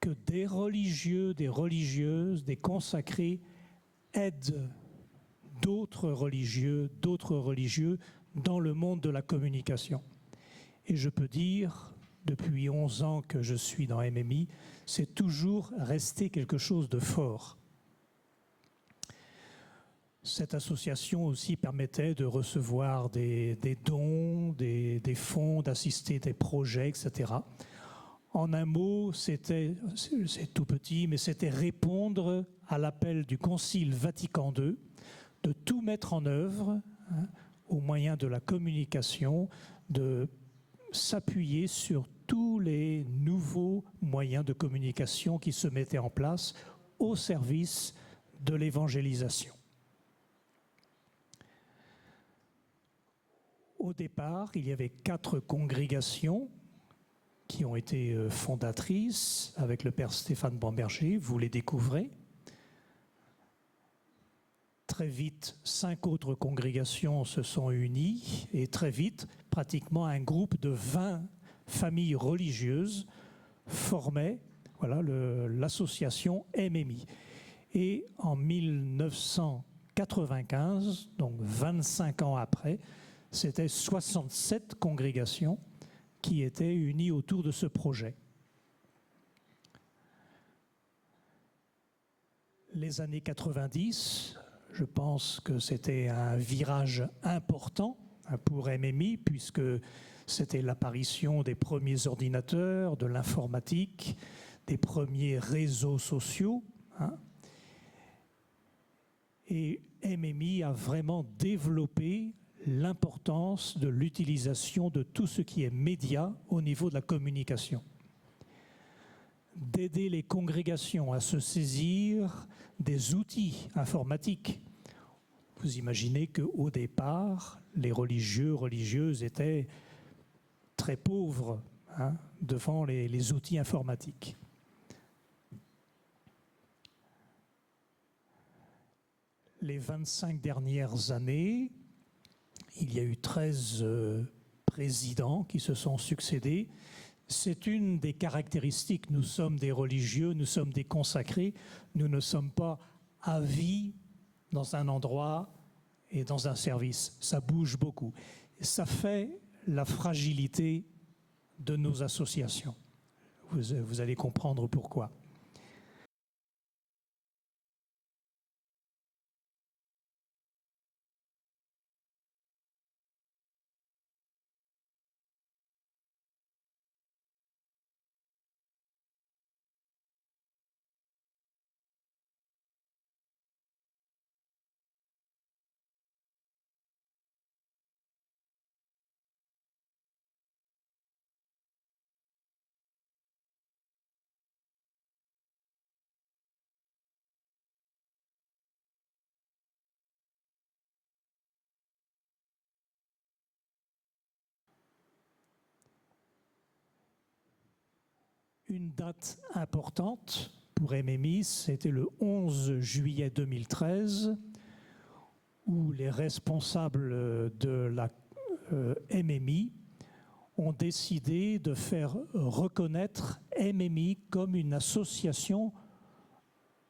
que des religieux, des religieuses, des consacrés aident d'autres religieux, d'autres religieux dans le monde de la communication. Et je peux dire, depuis 11 ans que je suis dans MMI, c'est toujours resté quelque chose de fort. Cette association aussi permettait de recevoir des dons, des fonds, d'assister des projets, etc. En un mot, c'est tout petit, mais c'était répondre à l'appel du Concile Vatican II de tout mettre en œuvre au moyen de la communication, de s'appuyer sur tous les nouveaux moyens de communication qui se mettaient en place au service de l'évangélisation. Au départ, il y avait 4 congrégations qui ont été fondatrices avec le père Stéphane Bamberger, vous les découvrez. Très vite, 5 autres congrégations se sont unies et très vite, pratiquement un groupe de 20 familles religieuses formait l'association MMI. Et en 1995, donc 25 ans après, c'était 67 congrégations qui étaient unies autour de ce projet. Les années 90, je pense que c'était un virage important pour MMI, puisque C'était l'apparition des premiers ordinateurs, de l'informatique, des premiers réseaux sociaux. Hein. Et MMI a vraiment développé l'importance de l'utilisation de tout ce qui est média au niveau de la communication. D'aider les congrégations à se saisir des outils informatiques. Vous imaginez qu'au départ, les religieux, religieuses étaient très pauvres hein, devant les outils informatiques. Les 25 dernières années, il y a eu 13 présidents qui se sont succédés. C'est une des caractéristiques. Nous sommes des religieux, nous sommes des consacrés. Nous ne sommes pas à vie dans un endroit et dans un service. Ça bouge beaucoup. Ça fait la fragilité de nos associations. Vous allez comprendre pourquoi. Une date importante pour MMI, c'était le 11 juillet 2013, où les responsables de la MMI ont décidé de faire reconnaître MMI comme une association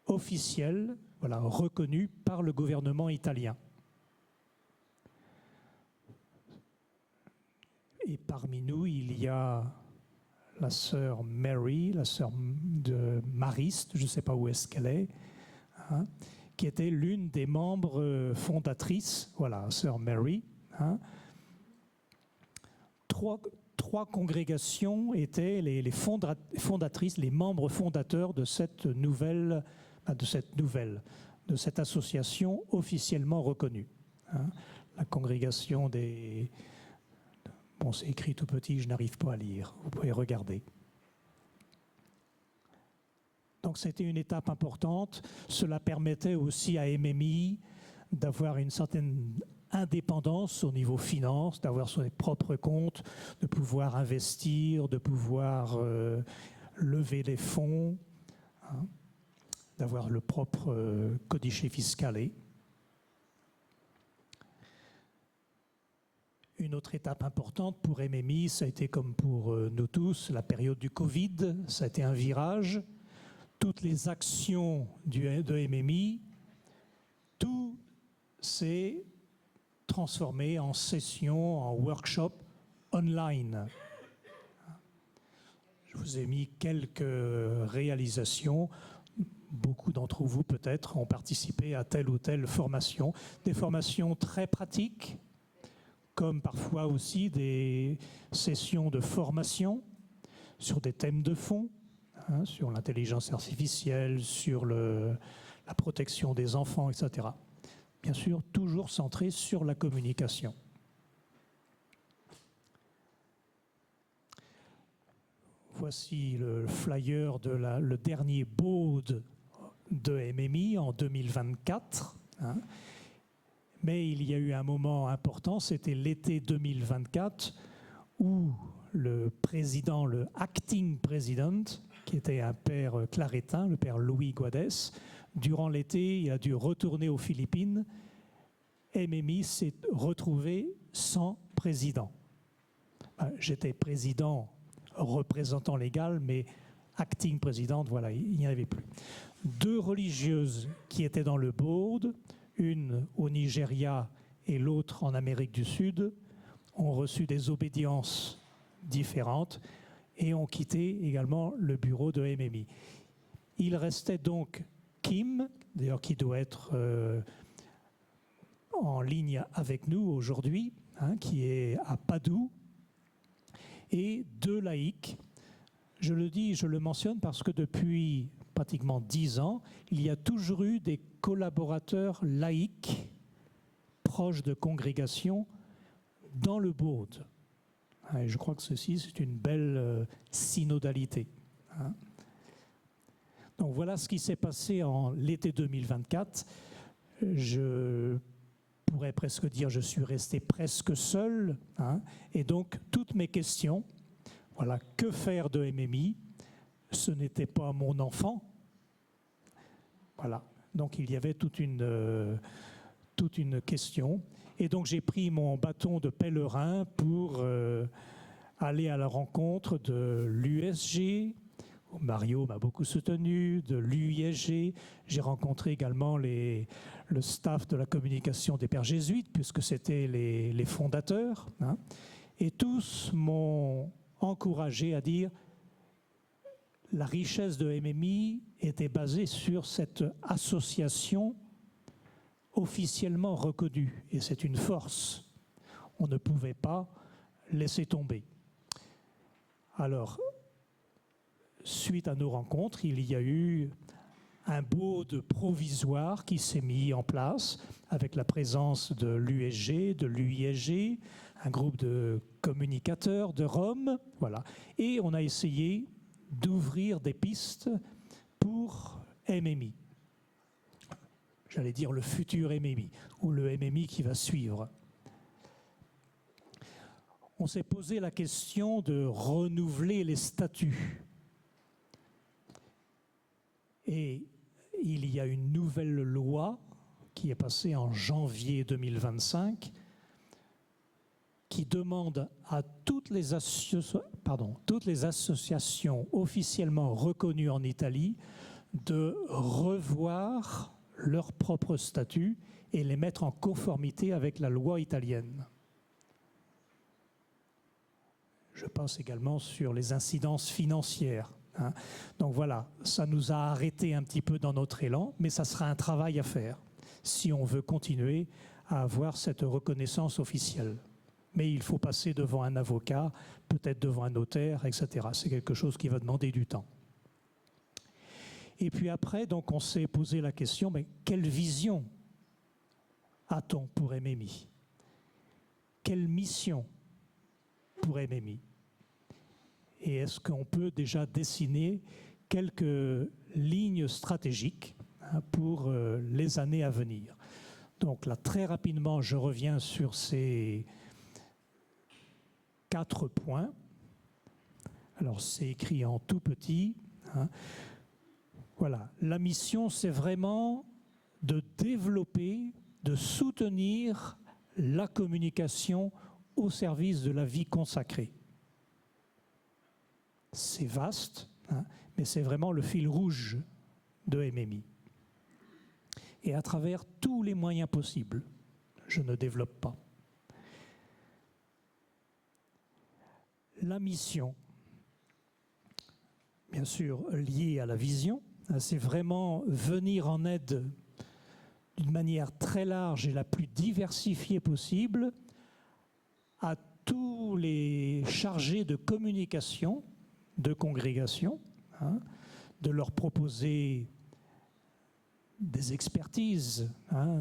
officielle, voilà, reconnue par le gouvernement italien. Et parmi nous, il y a la sœur Mary, la sœur de Mariste, je ne sais pas où est-ce qu'elle est, hein, qui était l'une des membres fondatrices, voilà, sœur Mary. Hein. Trois congrégations étaient les fondatrices, les membres fondateurs de cette association officiellement reconnue. Hein. La congrégation des... Bon, c'est écrit tout petit, je n'arrive pas à lire. Vous pouvez regarder. Donc c'était une étape importante. Cela permettait aussi à MMI d'avoir une certaine indépendance au niveau finance, d'avoir ses propres comptes, de pouvoir investir, de pouvoir lever les fonds, hein, d'avoir le propre codice fiscale. Une autre étape importante pour MMI, ça a été comme pour nous tous, la période du Covid, ça a été un virage. Toutes les actions de MMI, tout s'est transformé en session, en workshop online. Je vous ai mis quelques réalisations. Beaucoup d'entre vous peut-être ont participé à telle ou telle formation. Des formations très pratiques, comme parfois aussi des sessions de formation sur des thèmes de fond, hein, sur l'intelligence artificielle, sur la protection des enfants, etc. Bien sûr, toujours centré sur la communication. Voici le flyer de le dernier board de MMI en 2024. Hein. Mais il y a eu un moment important, c'était l'été 2024, où le président, le acting president, qui était un père claretin, le père Louis Guadès, durant l'été, il a dû retourner aux Philippines. MMI s'est retrouvé sans président. J'étais président représentant légal, mais acting présidente, voilà, il n'y en avait plus. 2 religieuses qui étaient dans le board, une au Nigeria et l'autre en Amérique du Sud, ont reçu des obédiences différentes et ont quitté également le bureau de MMI. Il restait donc Kim, d'ailleurs qui doit être en ligne avec nous aujourd'hui, hein, qui est à Padoue, et 2 laïcs. Je le dis, je le mentionne parce que depuis pratiquement 10 ans, il y a toujours eu des collaborateurs laïcs proches de congrégations dans le board. Et je crois que ceci, c'est une belle synodalité. Donc voilà ce qui s'est passé en l'été 2024. Je pourrais presque dire je suis resté presque seul. Et donc toutes mes questions, voilà, que faire de MMI? Ce n'était pas mon enfant. Voilà, donc il y avait toute une question. Et donc j'ai pris mon bâton de pèlerin pour aller à la rencontre de l'USG. Mario m'a beaucoup soutenu, de l'UISG. J'ai rencontré également le staff de la communication des Pères Jésuites, puisque c'était les fondateurs. Et tous m'ont encouragé à dire la richesse de MMI était basée sur cette association officiellement reconnue. Et c'est une force. On ne pouvait pas laisser tomber. Alors, suite à nos rencontres, il y a eu un board provisoire qui s'est mis en place avec la présence de l'USG, de l'UISG, un groupe de communicateurs de Rome, voilà. Et on a essayé d'ouvrir des pistes pour MMI. J'allais dire le futur MMI, ou le MMI qui va suivre. On s'est posé la question de renouveler les statuts. Et il y a une nouvelle loi qui est passée en janvier 2025 qui demande à toutes les associations officiellement reconnues en Italie de revoir leurs propres statuts et les mettre en conformité avec la loi italienne. Je pense également sur les incidences financières. Donc voilà, ça nous a arrêté un petit peu dans notre élan, mais ça sera un travail à faire si on veut continuer à avoir cette reconnaissance officielle. Mais il faut passer devant un avocat, peut-être devant un notaire, etc. C'est quelque chose qui va demander du temps. Et puis après, donc, on s'est posé la question, mais quelle vision a-t-on pour MMI? Quelle mission pour MMI? Et est-ce qu'on peut déjà dessiner quelques lignes stratégiques pour les années à venir? Donc là, très rapidement, je reviens sur ces 4 points. Alors, c'est écrit en tout petit. Voilà, la mission, c'est vraiment de développer, de soutenir la communication au service de la vie consacrée. C'est vaste, mais c'est vraiment le fil rouge de MMI. Et à travers tous les moyens possibles, je ne développe pas. La mission, bien sûr liée à la vision, c'est vraiment venir en aide d'une manière très large et la plus diversifiée possible à tous les chargés de communication de congrégation, de leur proposer des expertises,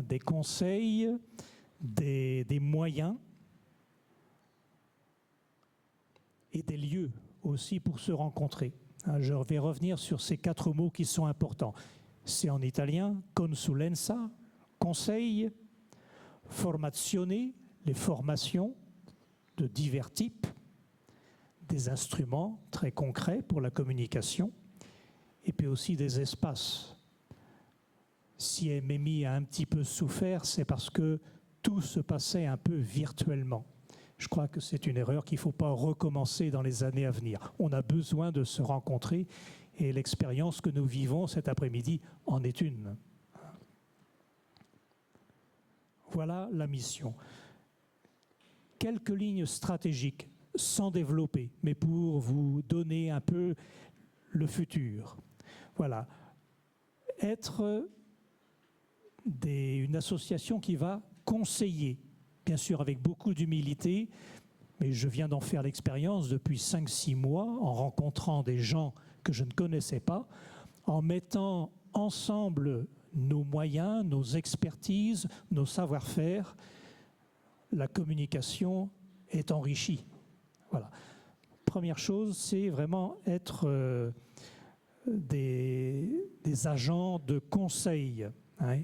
des conseils, des moyens et des lieux aussi pour se rencontrer. Je vais revenir sur ces 4 mots qui sont importants. C'est en italien, consulenza, conseil, formazione, les formations de divers types, des instruments très concrets pour la communication, et puis aussi des espaces. Si MMI a un petit peu souffert, c'est parce que tout se passait un peu virtuellement. Je crois que c'est une erreur qu'il ne faut pas recommencer dans les années à venir. On a besoin de se rencontrer et l'expérience que nous vivons cet après-midi en est une. Voilà la mission. Quelques lignes stratégiques, sans développer, mais pour vous donner un peu le futur. Voilà. Être une association qui va conseiller, bien sûr avec beaucoup d'humilité, mais je viens d'en faire l'expérience depuis 5-6 mois en rencontrant des gens que je ne connaissais pas, en mettant ensemble nos moyens, nos expertises, nos savoir-faire, la communication est enrichie. Voilà. Première chose, c'est vraiment être des agents de conseil, hein,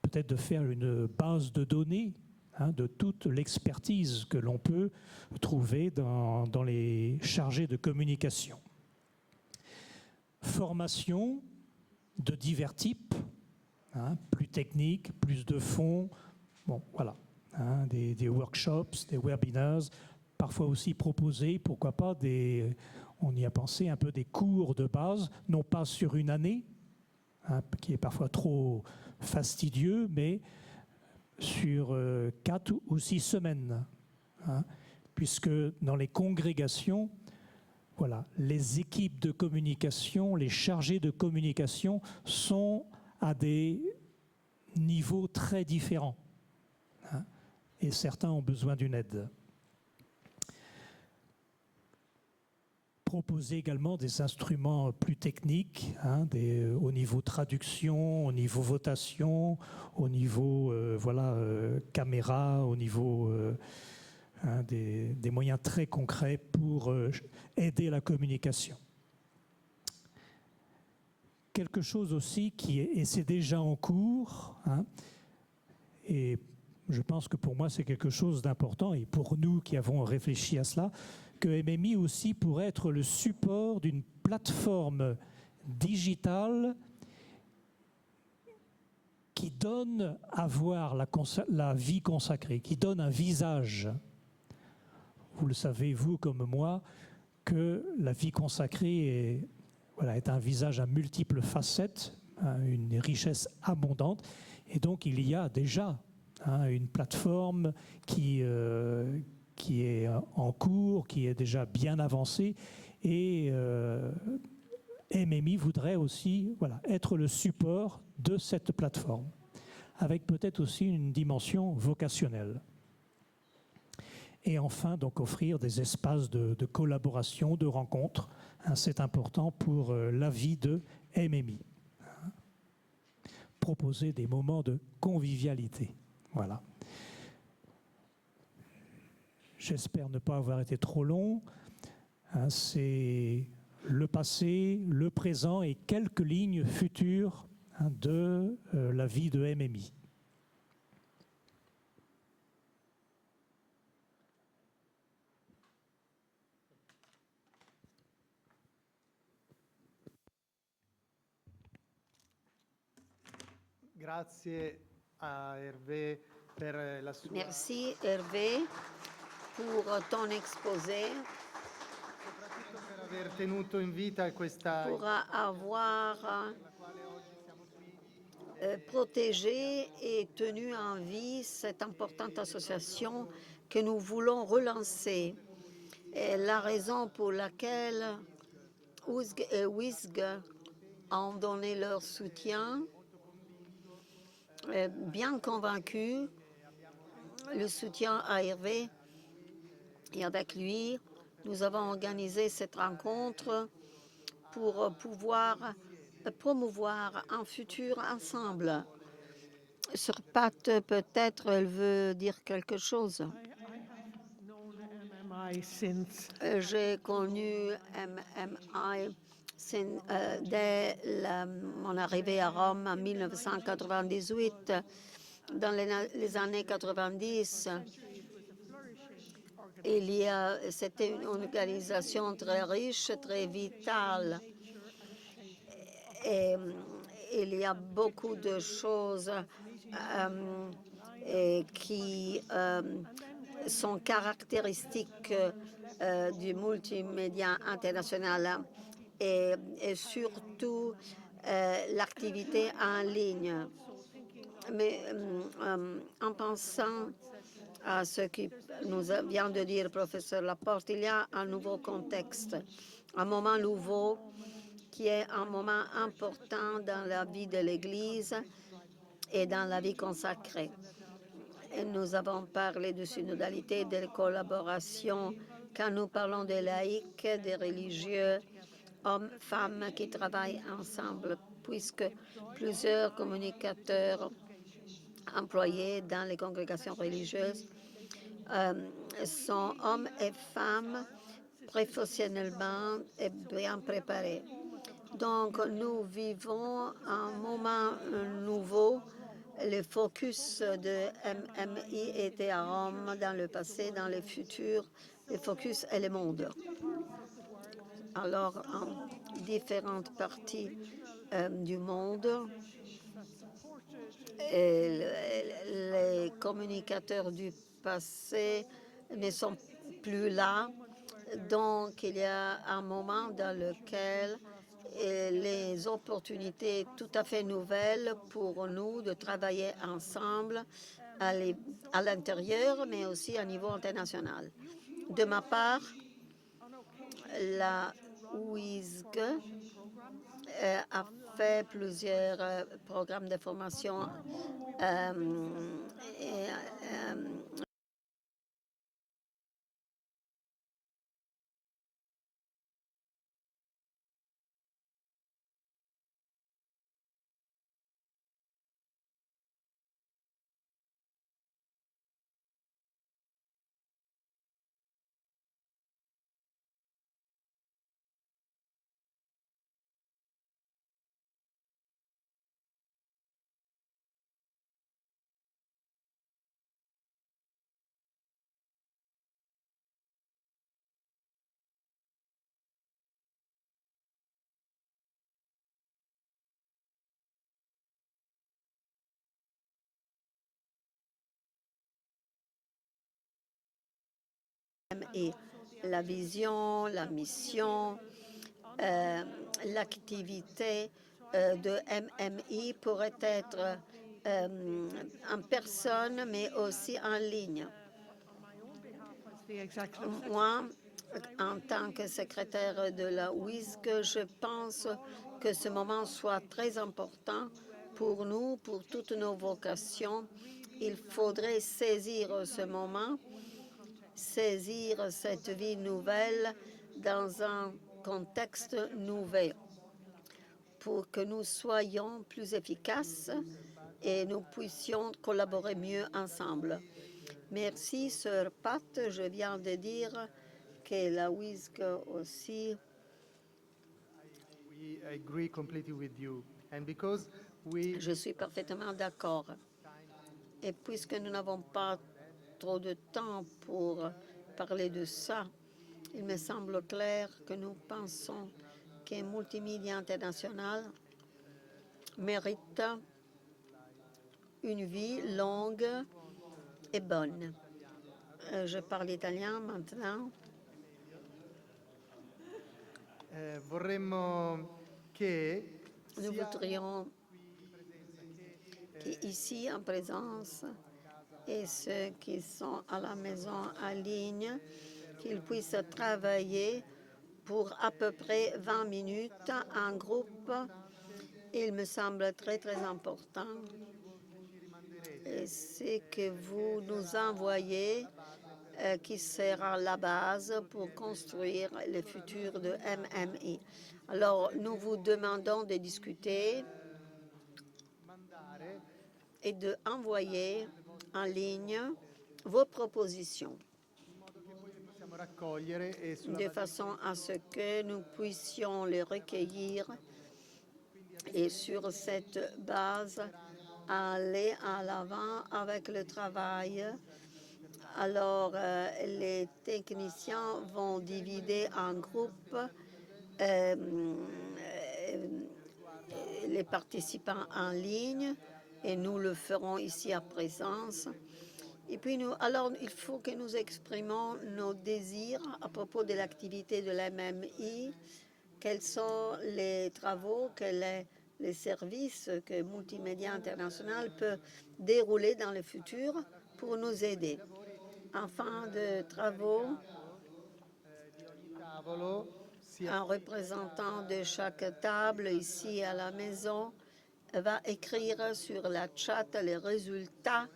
peut-être de faire une base de données de toute l'expertise que l'on peut trouver dans les chargés de communication. Formation de divers types, plus techniques, plus de fond, bon voilà, des workshops, des webinars, parfois aussi proposer, pourquoi pas, on y a pensé, un peu des cours de base, non pas sur une année, qui est parfois trop fastidieux, mais sur 4 ou 6 semaines, puisque dans les congrégations, voilà, les équipes de communication, les chargés de communication sont à des niveaux très différents, et certains ont besoin d'une aide. Proposer également des instruments plus techniques, au niveau traduction, au niveau votation, au niveau caméra, au niveau des moyens très concrets pour aider la communication. Quelque chose aussi et c'est déjà en cours, et je pense que pour moi c'est quelque chose d'important, et pour nous qui avons réfléchi à cela, que MMI aussi pourrait être le support d'une plateforme digitale qui donne à voir la vie consacrée, qui donne un visage. Vous le savez, vous comme moi, que la vie consacrée est un visage à multiples facettes, une richesse abondante, et donc il y a déjà une plateforme qui est en cours, qui est déjà bien avancée, et MMI voudrait aussi être le support de cette plateforme, avec peut-être aussi une dimension vocationnelle. Et enfin, donc offrir des espaces de collaboration, de rencontres, c'est important pour la vie de MMI. Proposer des moments de convivialité, voilà. J'espère ne pas avoir été trop long. C'est le passé, le présent et quelques lignes futures de la vie de MMI. Grazie a Hervé per la sua... Merci Hervé pour ton exposé, soprattutto per aver tenuto in vita questa... pour avoir protégé et tenu en vie cette importante association que nous voulons relancer. Et la raison pour laquelle USG et WISG ont donné leur soutien, bien convaincus, le soutien à Hervé, et avec lui, nous avons organisé cette rencontre pour pouvoir promouvoir un futur ensemble. Sur Pat, peut-être elle veut dire quelque chose. J'ai connu MMI dès mon arrivée à Rome en 1998. Dans les années 90, c'était une organisation très riche, très vitale. Et il y a beaucoup de choses qui sont caractéristiques du multimédia international et surtout l'activité en ligne. Mais en pensant à ce que nous vient de dire le professeur Laporte, il y a un nouveau contexte, un moment nouveau qui est un moment important dans la vie de l'Église et dans la vie consacrée. Et nous avons parlé de synodalité, de collaboration. Quand nous parlons des laïcs, des religieux, hommes, femmes qui travaillent ensemble, puisque plusieurs communicateurs employés dans les congrégations religieuses sont hommes et femmes professionnellement et bien préparés. Donc, nous vivons un moment nouveau. Le focus de MMI était à Rome dans le passé, dans le futur. Le focus est le monde. Alors, en différentes parties du monde, les communicateurs du passé ne sont plus là. Donc, il y a un moment dans lequel les opportunités tout à fait nouvelles pour nous de travailler ensemble à l'intérieur, mais aussi à niveau international. De ma part, la WISG a fait plusieurs programmes de formation et la vision, la mission, l'activité de MMI pourrait être en personne, mais aussi en ligne. Moi, en tant que secrétaire de la WISG, je pense que ce moment soit très important pour nous, pour toutes nos vocations. Il faudrait saisir ce moment, saisir cette vie nouvelle dans un contexte nouvel pour que nous soyons plus efficaces et nous puissions collaborer mieux ensemble. Merci, Sœur Pat. Je viens de dire que la WISG aussi. We agree completely with you. And because Je suis parfaitement d'accord. Et puisque nous n'avons pas trop de temps pour parler de ça, il me semble clair que nous pensons qu'un multimédia international mérite une vie longue et bonne. Je parle italien maintenant. vorremmo che Nous voudrions qu'ici en présence et ceux qui sont à la maison en ligne, qu'ils puissent travailler pour à peu près 20 minutes en groupe. Il me semble très, très important. Et c'est que vous nous envoyez qui sera la base pour construire le futur de MMI. Alors, nous vous demandons de discuter et d'envoyer en ligne vos propositions de façon à ce que nous puissions les recueillir et sur cette base aller à l'avant avec le travail. Alors, les techniciens vont diviser en groupes les participants en ligne et nous le ferons ici à présence. Et puis, alors, il faut que nous exprimons nos désirs à propos de l'activité de la MMI. Quels sont les travaux que les services que Multimédia International peut dérouler dans le futur pour nous aider. En fin de travaux, un représentant de chaque table ici à la maison va écrire sur la chat les résultats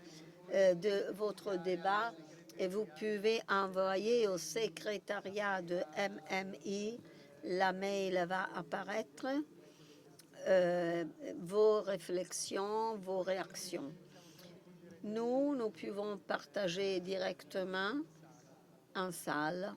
de votre débat et vous pouvez envoyer au secrétariat de MMI. La mail va apparaître. Vos réflexions, vos réactions. Nous pouvons partager directement en salle